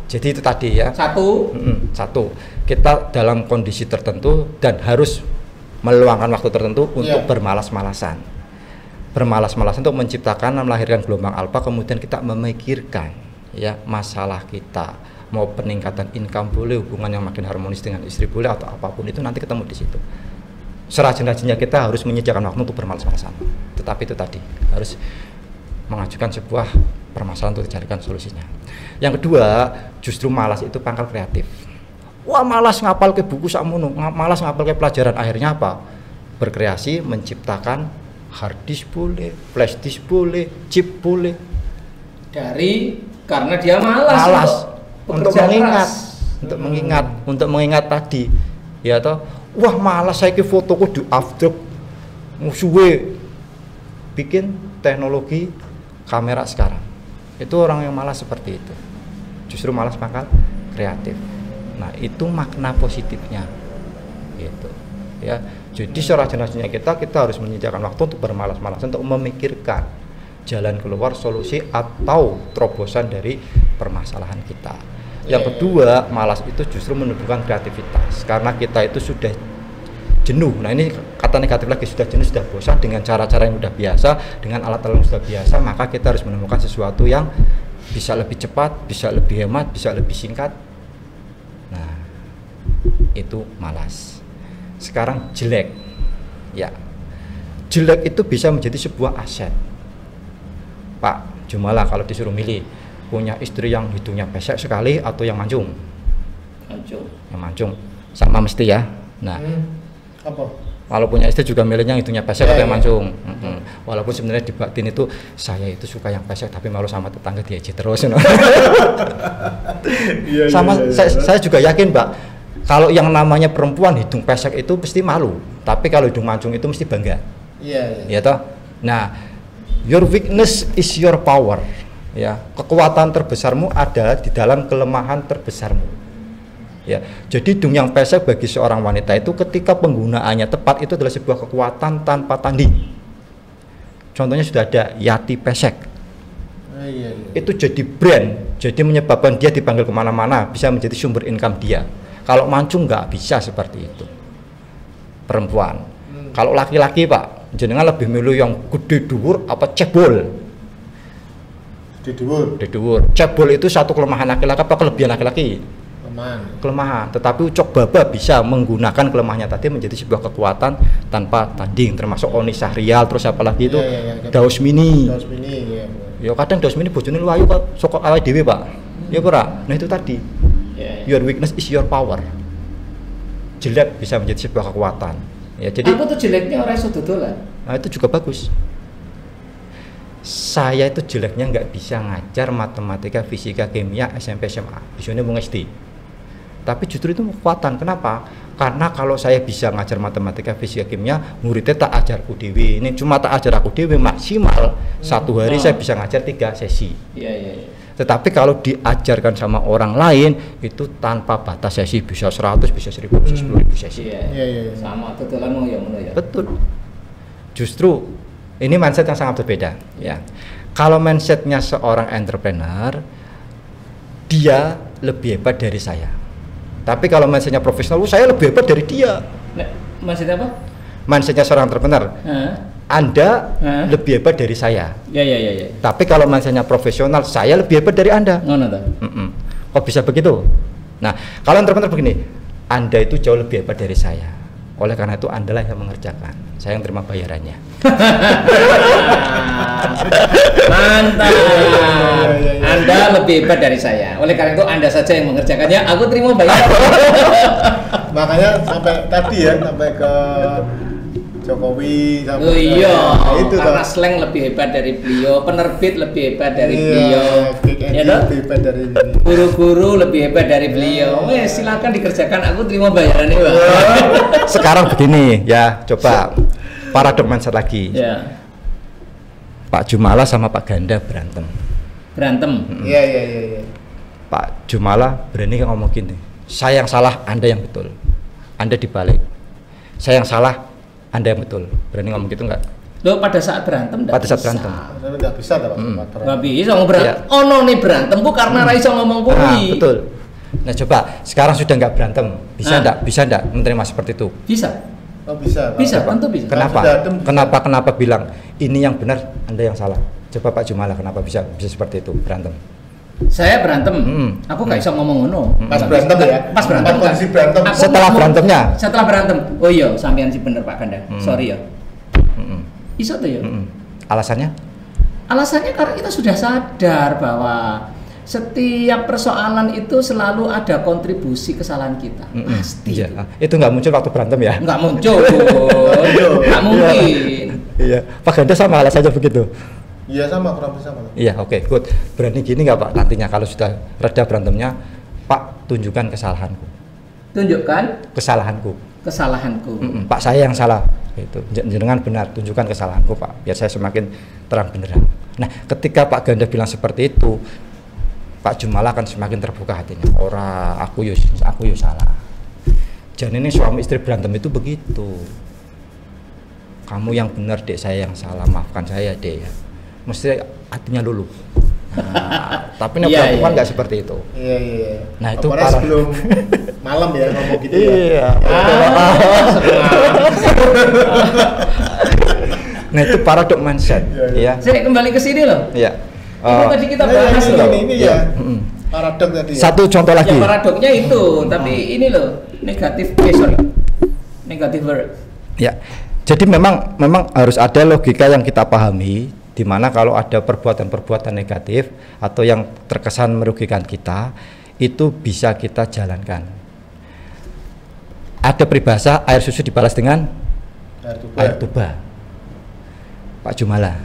Jadi itu tadi ya. Satu. Kita dalam kondisi tertentu dan harus meluangkan waktu tertentu untuk bermalas-malasan. Bermalas-malasan untuk menciptakan dan melahirkan gelombang alfa, kemudian kita memikirkan ya masalah kita. Mau peningkatan income boleh, hubungan yang makin harmonis dengan istri boleh, atau apapun itu nanti ketemu di situ. Serajin-rajinnya kita harus menyediakan waktu untuk bermalas-malasan. Tetapi itu tadi harus mengajukan sebuah permasalahan untuk dicarikan solusinya. Yang kedua, justru malas itu pangkal kreatif. Wah, malas ngapal ke buku sakmono, malas ngapal ke pelajaran. Akhirnya apa? Berkreasi, menciptakan hard disk boleh, flash disk boleh, chip boleh. Karena dia malas. Untuk mengingat tadi ya toh, wah malas saya ke fotoku di after musuhe bikin teknologi kamera sekarang. Itu orang yang malas seperti itu, justru malas pangkal kreatif. Nah itu makna positifnya gitu ya. Jadi serajin-rajinnya kita harus menyediakan waktu untuk bermalas-malasan, untuk memikirkan jalan keluar, solusi atau terobosan dari permasalahan kita. Yang kedua, malas itu justru menumbuhkan kreativitas karena kita itu sudah jenuh. Nah ini kata negatif lagi, sudah jenuh, sudah bosan dengan cara-cara yang sudah biasa, dengan alat-alat yang sudah biasa, maka kita harus menemukan sesuatu yang bisa lebih cepat, bisa lebih hemat, bisa lebih singkat. Nah itu malas. Sekarang jelek ya, jelek itu bisa menjadi sebuah aset. Pak Jumala kalau disuruh milih, punya istri yang hidungnya pesek sekali atau yang mancung? Yang mancung sama mesti ya. Nah apa? Kalau punya istri juga milihnya hidungnya pesek atau yang mancung. Walaupun sebenarnya di batin itu saya itu suka yang pesek tapi malu sama tetangga diajak terus. Saya juga yakin Mbak, kalau yang namanya perempuan hidung pesek itu pasti malu, tapi kalau hidung mancung itu mesti bangga. Iya toh. Nah, your weakness is your power. Ya, kekuatan terbesarmu ada di dalam kelemahan terbesarmu. Ya, jadi hidung yang pesek bagi seorang wanita itu ketika penggunaannya tepat itu adalah sebuah kekuatan tanpa tanding. Contohnya sudah ada Yati pesek. Itu jadi brand, jadi menyebabkan dia dipanggil kemana-mana, bisa menjadi sumber income dia. Kalau mancung nggak bisa seperti itu. Perempuan. Kalau laki-laki Pak, jenengan lebih milih yang gede dhuwur apa cebol? Dhuwur. Cebol itu satu kelemahan laki-laki apa kelebihan laki-laki? Kelemahan. Tetapi Ucok Baba bisa menggunakan kelemahannya tadi menjadi sebuah kekuatan tanpa tanding, termasuk Oni Syahrial, terus apalagi itu Daus Mini. Ya kadang Daus Mini bojone lu ayu kok saka awake dhewe, Pak. Ya ora. Nah itu tadi. Your weakness is your power. Jelek bisa menjadi sebuah kekuatan. Ya jadi aku tuh jeleknya orang iso dodolan. Nah itu juga bagus. Saya itu jeleknya nggak bisa ngajar matematika, fisika, kimia, SMP, SMA, biasanya mau SD. Tapi justru itu kekuatan. Kenapa? Karena kalau saya bisa ngajar matematika, fisika, kimia, muridnya tak ajarku dewi. Ini cuma tak ajar aku dewi maksimal satu hari saya bisa ngajar 3 sesi. Tetapi kalau diajarkan sama orang lain itu tanpa batas sesi, bisa 100, bisa 1000, bisa 10.000 sesi. Sama dodolan mau ya ngono ya. Betul. Justru ini mindset yang sangat berbeda ya. Kalau mindsetnya seorang entrepreneur, dia lebih hebat dari saya. Tapi kalau mindsetnya profesional, saya lebih hebat dari dia. Mindset apa? Mindsetnya seorang entrepreneur, Anda lebih hebat dari saya. Ya. Tapi kalau mindsetnya profesional, saya lebih hebat dari Anda. Kok bisa begitu? Nah, kalau entrepreneur begini, Anda itu jauh lebih hebat dari saya. Oleh karena itu Anda lah yang mengerjakan, saya yang terima bayarannya. Mantap. Anda lebih hebat dari saya. Oleh karena itu Anda saja yang mengerjakannya, aku terima bayaran. Makanya sampai tadi ya, sampai ke Jokowi sampai iya, itu karena slang lebih hebat dari beliau, penerbit lebih hebat dari beliau, ya lebih hebat dari guru-guru lebih hebat dari beliau. Silakan dikerjakan, aku terima bayarannya, Bang. Sekarang begini ya, coba paradoks mindset lagi. Ya. Pak Jumala sama Pak Ganda berantem. Iya. Pak Jumala berani ngomong gini, saya yang salah, Anda yang betul. Anda dibalik. Saya yang salah, Anda yang betul. Berani ngomong gitu nggak? Lo pada saat berantem? Pada saat berantem. Nggak bisa, nggak bisa ngomong berantem. Ya. Oh no nih berantem bu karena Raiso ngomong kuwi. Nah, betul. Nah coba sekarang sudah nggak berantem, bisa nggak? Bisa nggak menerima seperti itu? Bisa. Oh bisa. Bisa, tentu bisa. Kenapa bilang ini yang benar, Anda yang salah? Coba Pak Jumala, kenapa bisa seperti itu berantem? Saya berantem, aku nggak bisa ngomong ngono. Pas berantem ya? Pas berantem. Kondisi berantem. Setelah berantemnya? Setelah berantem. Oh iya, sampean sih bener Pak Ganda. Sorry ya. Iso tuh ya. Alasannya? Alasannya karena kita sudah sadar bahwa setiap persoalan itu selalu ada kontribusi kesalahan kita. Pasti. Iya. Itu nggak muncul waktu berantem ya? Nggak muncul. Nggak mungkin. Iya. Pak Ganda sama alasannya begitu? Iya sama, kurang lebih sama. Iya, oke, good. Berani gini nggak Pak nantinya kalau sudah reda berantemnya, Pak tunjukkan kesalahanku. Tunjukkan kesalahanku. Pak saya yang salah. Itu jenengan benar, tunjukkan kesalahanku Pak, biar saya semakin terang benderang. Nah, ketika Pak Ganda bilang seperti itu, Pak Jumala akan semakin terbuka hatinya. Aku yo salah. Jangan ini suami istri berantem itu begitu. Kamu yang benar dek, saya yang salah, maafkan saya dek ya. Mesti hatinya dulu. Nah, tapi nih perempuan nggak seperti itu. Iya. Nah itu sebelum malam ya ngomong gitu ya. Iya. Nah itu paradoks mindset. Iya. Saya kembali ke sini loh. Iya. Tadi kita bahas loh. Ini ya. Paradoks tadi. Satu contoh lagi. Ya paradoksnya itu, tapi ini loh negatif word. Ya. Jadi memang harus ada logika yang kita pahami, di mana kalau ada perbuatan-perbuatan negatif atau yang terkesan merugikan kita, itu bisa kita jalankan. Ada peribahasa air susu dibalas dengan air tuba. Pak Jumala,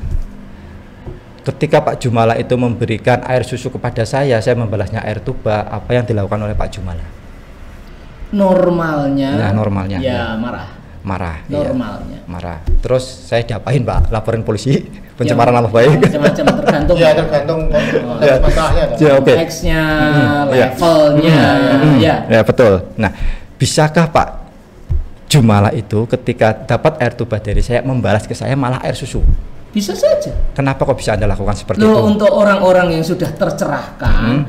ketika Pak Jumala itu memberikan air susu kepada saya membalasnya air tuba, apa yang dilakukan oleh Pak Jumala? Normalnya. Ya, marah. Normalnya. Iya, marah. Terus saya diapain Pak? Laporin polisi, pencemaran nama baik. Macam-macam tergantung. Ya tergantung masalahnya. Ya, konteksnya, levelnya. Ya betul. Nah, bisakah Pak Jumala itu ketika dapat air tuba dari saya membalas ke saya malah air susu? Bisa saja. Kenapa kok bisa Anda lakukan seperti itu? Untuk orang-orang yang sudah tercerahkan,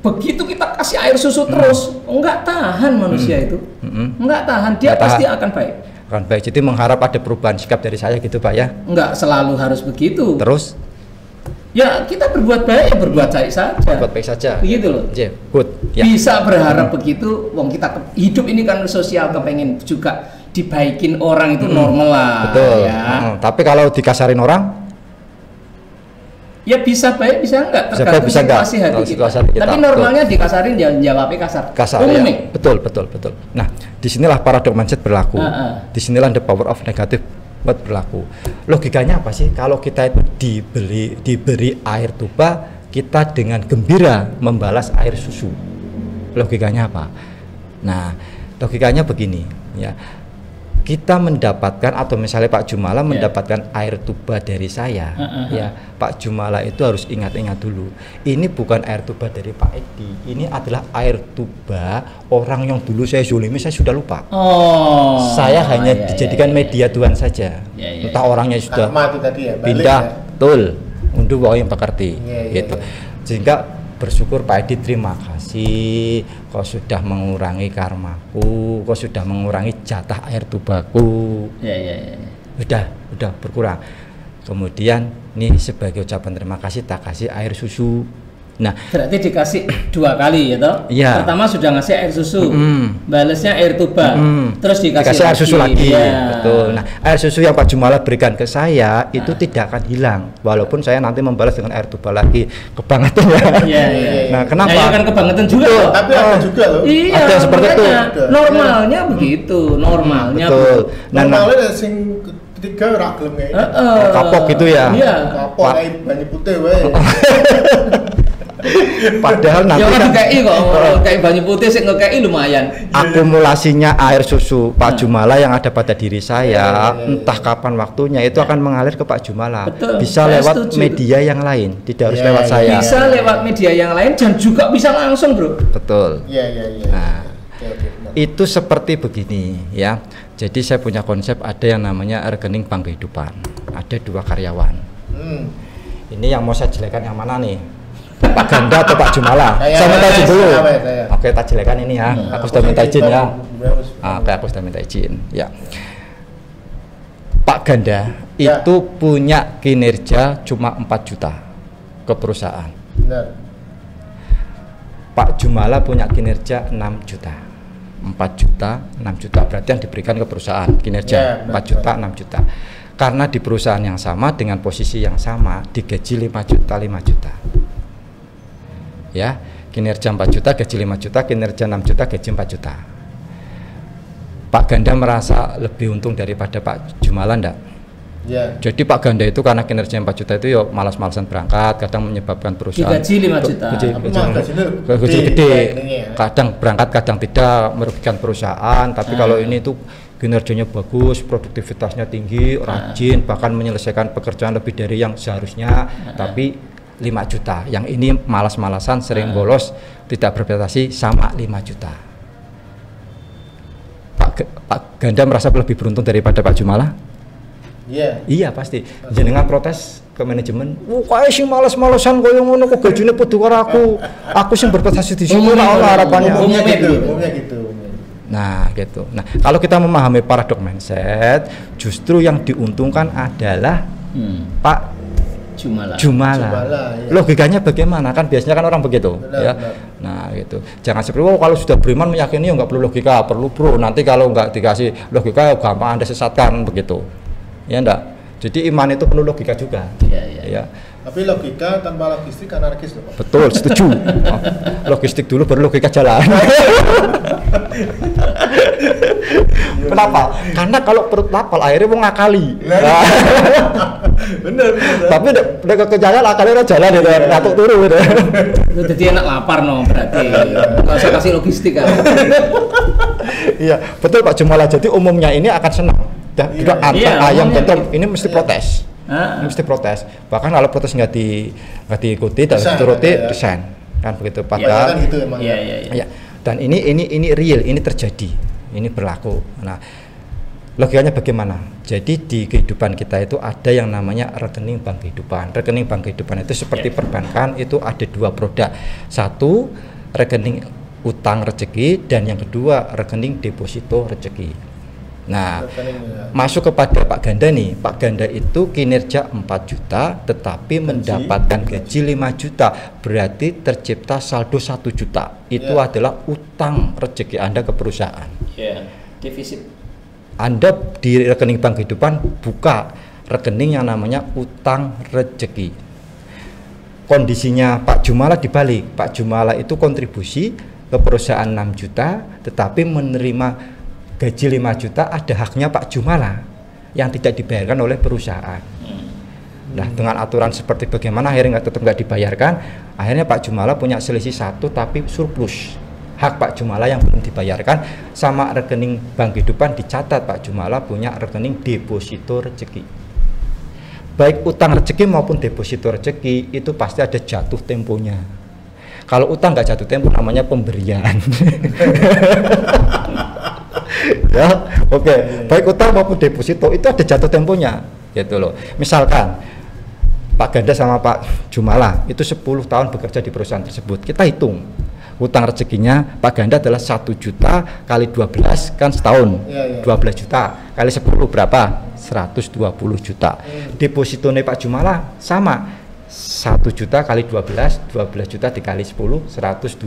begitu kita kasih air susu terus, enggak tahan manusia itu. Enggak tahan, dia pasti akan baik. Akan baik. Jadi mengharap ada perubahan sikap dari saya gitu Pak ya? Enggak selalu harus begitu. Terus? Ya kita berbuat baik, berbuat baik saja. Berbuat baik saja. Begitu loh. Yeah, good. Ya. Bisa berharap begitu. Wong kita hidup ini kan sosial, kepengen juga dibaikin orang itu normal lah. Betul. Ya. Tapi kalau dikasarin orang? Ya bisa baik, bisa enggak. Tergantung situasi hati kita. Tapi normalnya dikasarin jangan jawabnya kasar. Ya. Betul. Nah, disinilah paradoks mindset berlaku. Disinilah the power of negative buat berlaku. Logikanya apa sih? Kalau kita itu diberi air tuba, kita dengan gembira membalas air susu. Logikanya apa? Nah, logikanya begini, ya. Kita mendapatkan atau misalnya Pak Jumala mendapatkan air tuba dari saya, ya Pak Jumala itu harus ingat-ingat dulu. Ini bukan air tuba dari Pak Edi, ini adalah air tuba orang yang dulu saya zolimi, saya sudah lupa. Saya hanya dijadikan media Tuhan saja. Entah orangnya sudah pindah, betul, untuk yang pekerti, gitu. Sehingga bersyukur Pak Edi, terima kasih kau sudah mengurangi karmaku, kau sudah mengurangi jatah air tubaku. Udah berkurang. Kemudian nih sebagai ucapan terima kasih tak kasih air susu. Nah, berarti dikasih 2 kali ya toh? Iya. Pertama sudah ngasih air susu, balesnya air tuba, terus dikasih air susu lagi. Ya. Betul. Nah, air susu yang Pak Jumala berikan ke saya itu tidak akan hilang, walaupun saya nanti membalas dengan air tuba lagi. Kebangetan ya. Iya. Nah, kenapa? Ya kan kebangetan juga. Betul, tapi ada juga loh. Iya, ada seperti itu. Normalnya begitu, normalnya. Betul. Nah, normalnya sing ketiga ora gelem kapok gitu ya. Iya. Kapok kayak banyu putih wae. Padahal nanti kan KI kok kayak banyu putih sih ngekei lumayan. Akumulasinya air susu Pak Jumala yang ada pada diri saya, entah kapan waktunya itu akan mengalir ke Pak Jumala. Betul, bisa lewat media yang lain, tidak harus lewat saya. Bisa lewat media yang lain dan juga bisa langsung, Bro. Betul. Iya. Nah, itu seperti begini ya. Jadi saya punya konsep, ada yang namanya rekening bank kehidupan. Ada 2 karyawan. Ini yang mau saya jelekan yang mana nih? Pak Ganda atau Pak Jumala? Saya minta izin dulu. Oke, tak jelekan ini ya. Aku sudah minta izin ya. Oke, aku sudah minta izin. Ya. Pak Ganda itu punya kinerja cuma 4 juta ke perusahaan. Benar. Pak Jumala punya kinerja 6 juta. 4 juta, 6 juta berarti yang diberikan ke perusahaan kinerja 4 juta, 6 juta. Karena di perusahaan yang sama dengan posisi yang sama digaji 5 juta, 5 juta. Ya, kinerja 4 juta, gaji 5 juta, kinerja 6 juta, gaji 4 juta. Pak Ganda merasa lebih untung daripada Pak Jumala enggak? Ya. Jadi Pak Ganda itu karena kinerja 4 juta itu ya malas-malasan berangkat, kadang menyebabkan perusahaan digaji 5 juta. Gaji gede. Kadang berangkat, kadang tidak, merugikan perusahaan. Tapi kalau ini tuh kinerjanya bagus, produktivitasnya tinggi, rajin, bahkan menyelesaikan pekerjaan lebih dari yang seharusnya, tapi 5 juta. Yang ini malas-malasan, sering bolos, tidak berprestasi, sama 5 juta. Pak Ganda merasa lebih beruntung daripada Pak Jumala? Iya pasti. Jenengan protes ke manajemen, kayak sih malas-malasan koyo ngono kok gajine padha karo aku. Aku sing berprestasi di sini ora harapannya. Umumnya gitu. Nah, gitu. Nah, kalau kita memahami paradoks mindset, justru yang diuntungkan adalah Pak Jumala. Ya. Logikanya bagaimana? Kan biasanya kan orang begitu, ya. Nah, gitu. Jangan seperti kalau sudah beriman meyakini nggak perlu logika, perlu bro. Nanti kalau nggak dikasih logika gampang Anda sesatkan begitu. Ya enggak. Jadi iman itu perlu logika juga. Ya. Tapi logika tanpa logistik anarkis loh, Pak. Betul, setuju. Logistik dulu baru logika jalan. Kenapa? Karena kalau perut lapar akhirnya mau ngakali. Bener. Tapi udah kejalan akalnya jalan ya, ngatuk turu gitu. Itu jadi enak lapar no berarti. Kalau saya kasih logistik kan. Iya, betul Pak Jumala. Jadi umumnya ini akan senang. Dan juga ayam tetap ini mesti protes. Mesti protes. Bahkan kalau protes nggak diikuti dan dituruti resign. Kan begitu padahal. Iya. Dan ini real, ini terjadi. Ini berlaku. Nah, logikanya bagaimana? Jadi di kehidupan kita itu ada yang namanya rekening bank kehidupan. Rekening bank kehidupan itu seperti perbankan, itu ada 2 produk. Satu, rekening utang rezeki, dan yang kedua rekening deposito rezeki. Nah, masuk kepada Pak Ganda nih. Pak Ganda itu kinerja 4 juta tetapi mendapatkan gaji 5 juta. Berarti tercipta saldo 1 juta. Itu adalah utang rezeki Anda ke perusahaan. Defisit. Anda di rekening bank kehidupan buka rekening yang namanya utang rezeki. Kondisinya Pak Jumala dibalik. Pak Jumala itu kontribusi ke perusahaan 6 juta tetapi menerima gaji 5 juta, ada haknya Pak Jumala yang tidak dibayarkan oleh perusahaan. Nah, dengan aturan seperti bagaimana akhirnya tetap nggak dibayarkan, akhirnya Pak Jumala punya selisih 1 tapi surplus. Hak Pak Jumala yang belum dibayarkan, sama rekening bank kehidupan dicatat Pak Jumala punya rekening deposito rezeki. Baik utang rezeki maupun deposito rezeki itu pasti ada jatuh temponya. Kalau utang nggak jatuh tempo namanya pemberian. Ya, oke. Baik utang maupun deposito itu ada jatuh temponya, gitu loh. Misalkan Pak Ganda sama Pak Jumala itu 10 tahun bekerja di perusahaan tersebut. Kita hitung utang rezekinya Pak Ganda adalah 1 juta kali 12 kan setahun. 12 juta kali 10 berapa? 120 juta. Depositonya Pak Jumala sama 1 juta kali 12 juta dikali 10 120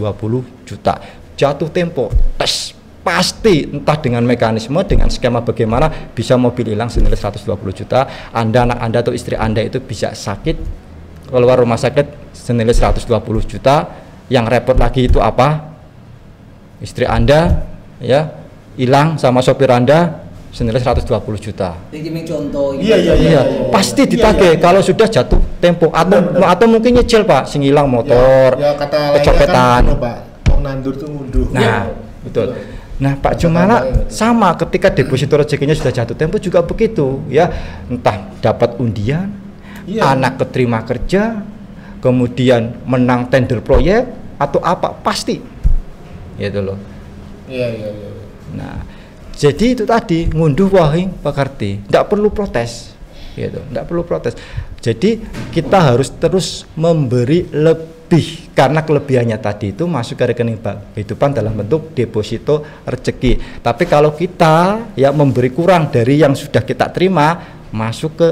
juta jatuh tempo tes pasti entah dengan mekanisme dengan skema bagaimana bisa mobil hilang senilai 120 juta anak Anda atau istri Anda itu bisa sakit keluar rumah sakit senilai 120 juta yang repot lagi itu apa istri Anda ya hilang sama sopir Anda senilai 120 juta. Ini contoh. Iya. Pasti ditagih kalau sudah jatuh tempo atau mungkin nyicil Pak, sing hilang motor, kecopetan. Kan, Pak, nandur tuh ngunduh. Nah, betul. Nah, Pak Jumala sama ketika deposito rezekinya sudah jatuh tempo juga begitu, ya. Entah dapat undian, anak keterima kerja, kemudian menang tender proyek atau apa pasti. Gitu loh. Iya. Nah, jadi itu tadi ngunduh wahing pekerti, tidak perlu protes, gitu, tidak perlu protes. Jadi kita harus terus memberi lebih karena kelebihannya tadi itu masuk ke rekening kehidupan dalam bentuk deposito rezeki. Tapi kalau kita ya memberi kurang dari yang sudah kita terima masuk ke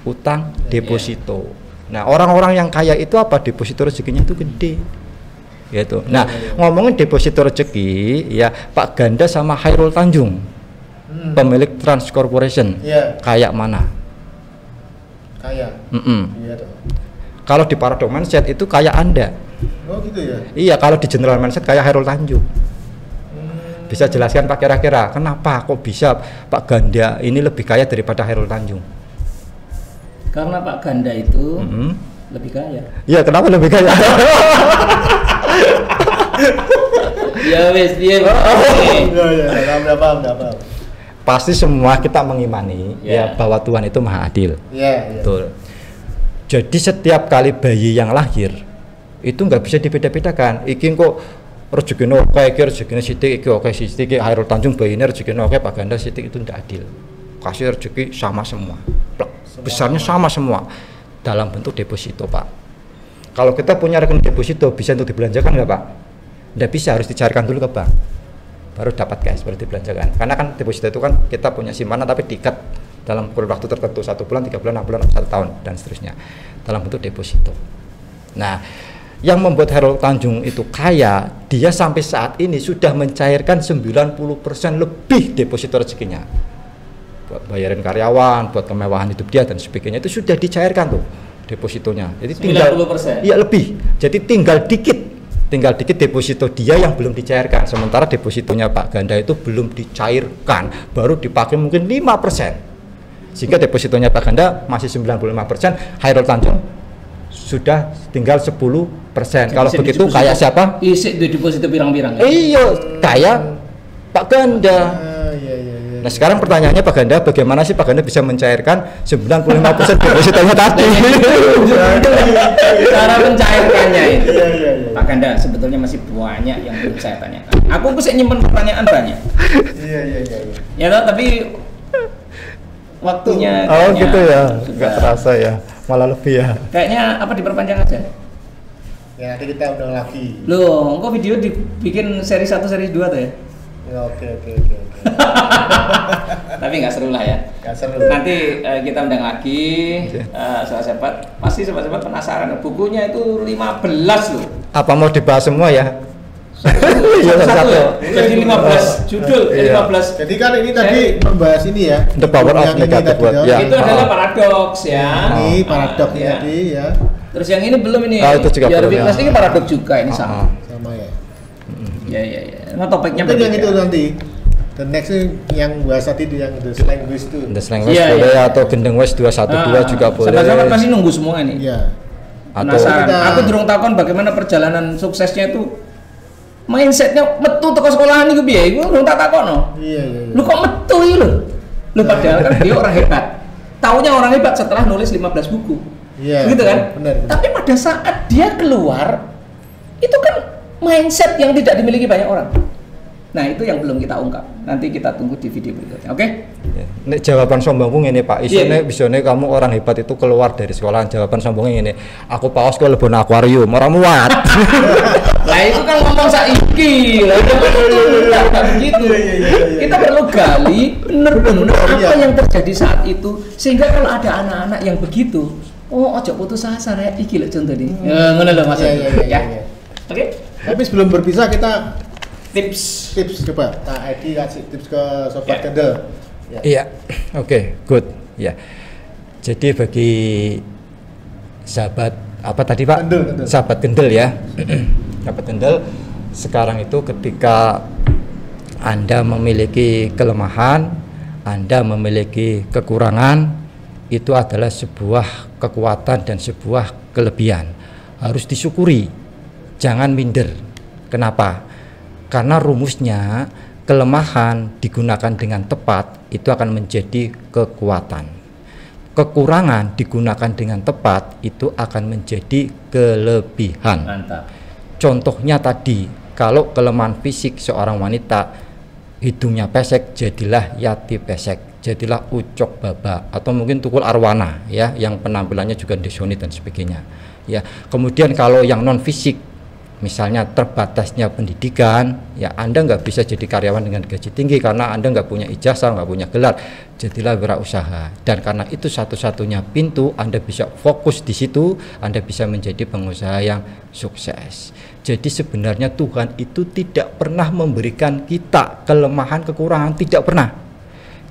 utang deposito. Nah orang-orang yang kaya itu apa deposito rezekinya itu gede. Gitu. Nah, ngomongin deposito rezeki, ya Pak Ganda sama Khairul Tanjung, pemilik Trans Corporation, kayak mana? Kayak. Kalau di Paradox Mindset itu kayak Anda. Oh gitu ya? Iya, kalau di General Mindset kayak Khairul Tanjung. Bisa jelaskan Pak kira-kira kenapa kok bisa Pak Ganda ini lebih kaya daripada Khairul Tanjung? Karena Pak Ganda itu lebih kaya. Iya, kenapa lebih kaya? Ya wes dia. Udah paham. Pasti semua kita mengimani ya bahwa Tuhan itu Maha Adil. Betul. Jadi setiap kali bayi yang lahir itu nggak bisa dibeda-bedakan. Iki kok rezekine oke, iki rezekine sithik, iki oke sithik, iki Khairul Tanjung bayine rezekine oke, Pak Ganda sithik itu tidak adil. Kasih rezeki sama semua. Besarnya sama semua. Dalam bentuk deposito Pak. Kalau kita punya rekening deposito bisa untuk dibelanjakan nggak Pak? Nggak bisa, harus dicairkan dulu ke bank baru dapat guys, baru dibelanjakan. Karena kan deposito itu kan kita punya simpanan tapi diikat dalam kurun waktu tertentu 1 bulan, 3 bulan, 6 bulan, 1 tahun dan seterusnya dalam bentuk deposito. Nah yang membuat Khairul Tanjung itu kaya, dia sampai saat ini sudah mencairkan 90% lebih deposito rezekinya buat bayarin karyawan, buat kemewahan hidup dia dan sebagainya itu sudah dicairkan tuh depositonya. Jadi tinggal 90%. Iya lebih. Jadi tinggal dikit deposito dia yang belum dicairkan. Sementara depositonya Pak Ganda itu belum dicairkan, baru dipakai mungkin 5%. Sehingga depositonya Pak Ganda masih 95%, Khairul Tanjung sudah tinggal 10%. Kalau begitu kayak siapa? Isi deposito pirang-pirang. Iya, kayak Pak Ganda. Nah sekarang pertanyaannya Pak Ganda, bagaimana sih Pak Ganda bisa mencairkan 95% depositonya tadi? Cara mencairkannya itu. Pak Ganda sebetulnya masih banyak yang belum saya tanyakan. Aku bisa nyimpen pertanyaan banyak. Ya tapi waktunya. Oh gitu ya, nggak terasa ya, malah lebih ya. Kayaknya apa diperpanjang aja? Ya nanti kita undang lagi. Loh, kok video dibikin seri 1, seri 2 tuh ya? Ya oke. Tapi nggak seru lah ya. Nggak seru. Nanti kita undang lagi sahabat-sahabat. Pasti sahabat-sahabat penasaran. Bukunya itu 15 loh. Apa mau dibahas semua ya? Satu ya. Jadi 15 judul, 15. Jadi kan ini tadi membahas ini ya. The Power of Negative Word. Ya. Itu adalah paradoks ya. Ini paradoks tadi ya. Terus yang ini belum ini. Itu juga biar belum. ini paradoks juga ini sama. Sama ya. Ya. Nah topiknya yang itu nanti. The next yang bahas tadi yang The Slang West itu. The Slang West boleh atau Gendeng West 212 juga boleh. Sahabat-sahabat pasti nunggu semua ini. Iya. Penasaran. Aku durung takon bagaimana perjalanan suksesnya itu. Mindsetnya metu teko sekolahan iku piye? Iku durung tak takono. Iya. Lu kok metu iki lho? Lu padahal kan dia orang hebat. Taunya orang hebat setelah nulis 15 buku. Iya. Begitu kan? Benar. Tapi pada saat dia keluar itu kan mindset yang tidak dimiliki banyak orang. Nah itu yang belum kita ungkap. Nanti kita tunggu di video berikutnya, oke? Ini jawaban sombongku ini Pak. Isine bisone kamu orang hebat itu keluar dari sekolahan. Jawaban sombongnya ini. Aku paus ke lebon akuarium, ora muat. Lah itu kan ngomong saiki. Lah itu begitu. Kita perlu gali benar-benar apa yang terjadi saat itu sehingga kalau ada anak-anak yang begitu Oh, ojo putus asa ya. Iki lho contoh nih. Ngono lho Mas. Ya. Oke. Tapi sebelum berpisah kita tips coba. Nah, Edi kasih tips ke sobat Kendel. Iya. Oke, good. Ya. Jadi bagi sahabat apa tadi Pak? Kendel. Sahabat Kendel ya. Sahabat Kendel, sekarang itu ketika Anda memiliki kelemahan, Anda memiliki kekurangan, itu adalah sebuah kekuatan dan sebuah kelebihan. Harus disyukuri, jangan minder. Kenapa? Karena rumusnya kelemahan digunakan dengan tepat itu akan menjadi kekuatan. Kekurangan digunakan dengan tepat itu akan menjadi kelebihan. Mantap. Contohnya tadi, kalau kelemahan fisik seorang wanita, hidungnya pesek, jadilah Yati pesek, jadilah Ucok Baba, atau mungkin Tukul Arwana ya, yang penampilannya juga Desoni dan sebagainya ya. Kemudian kalau yang non fisik, misalnya terbatasnya pendidikan ya, Anda nggak bisa jadi karyawan dengan gaji tinggi karena Anda nggak punya ijazah, nggak punya gelar, jadilah wirausaha. Dan karena itu satu-satunya pintu Anda bisa fokus di situ, Anda bisa menjadi pengusaha yang sukses. Jadi sebenarnya Tuhan itu tidak pernah memberikan kita kelemahan, kekurangan, tidak pernah.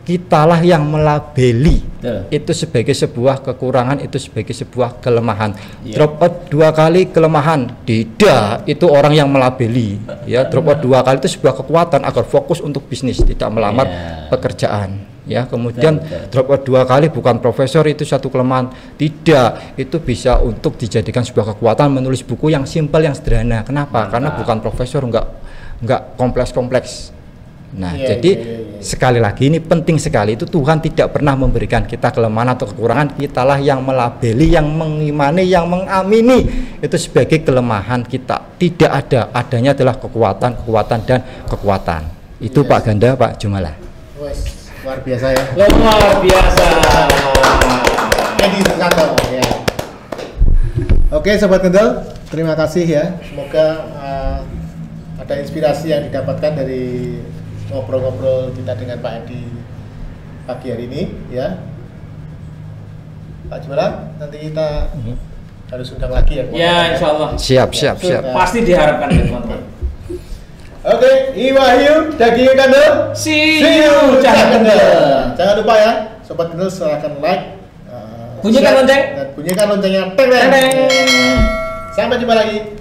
Kitalah yang melabeli itu sebagai sebuah kekurangan, itu sebagai sebuah kelemahan. Drop out 2 kali kelemahan, tidak, itu orang yang melabeli ya. Drop out 2 kali itu sebuah kekuatan agar fokus untuk bisnis, tidak melamar pekerjaan ya. Kemudian drop out 2 kali bukan profesor, itu satu kelemahan, tidak, itu bisa untuk dijadikan sebuah kekuatan, menulis buku yang simpel, yang sederhana. Kenapa? Karena bukan profesor, enggak kompleks-kompleks. Nah, jadi sekali lagi ini penting sekali, itu Tuhan tidak pernah memberikan kita kelemahan atau kekurangan, kitalah yang melabeli, yang mengimani, yang mengamini itu sebagai kelemahan kita. Tidak ada, adanya adalah kekuatan dan kekuatan. Itu Pak Ganda, Pak Jumala. Luar biasa ya. Luar biasa. Edi Susanto ya. Oke, sobat Kendel, terima kasih ya. Semoga ada inspirasi yang didapatkan dari ngobrol-ngobrol kita dengan Pak Edi pagi hari ini ya. Pak Jumala, nanti kita harus undang lagi ya. Ya, insya Allah. Siap. Pasti diharapkan teman-teman. Oke, Iwahyu daging Kendel. See you, Cahaya Kendel. Jangan lupa ya, sobat Kendel, silahkan like, bunyikan lonceng, dan bunyikan loncengnya. Sampai jumpa lagi.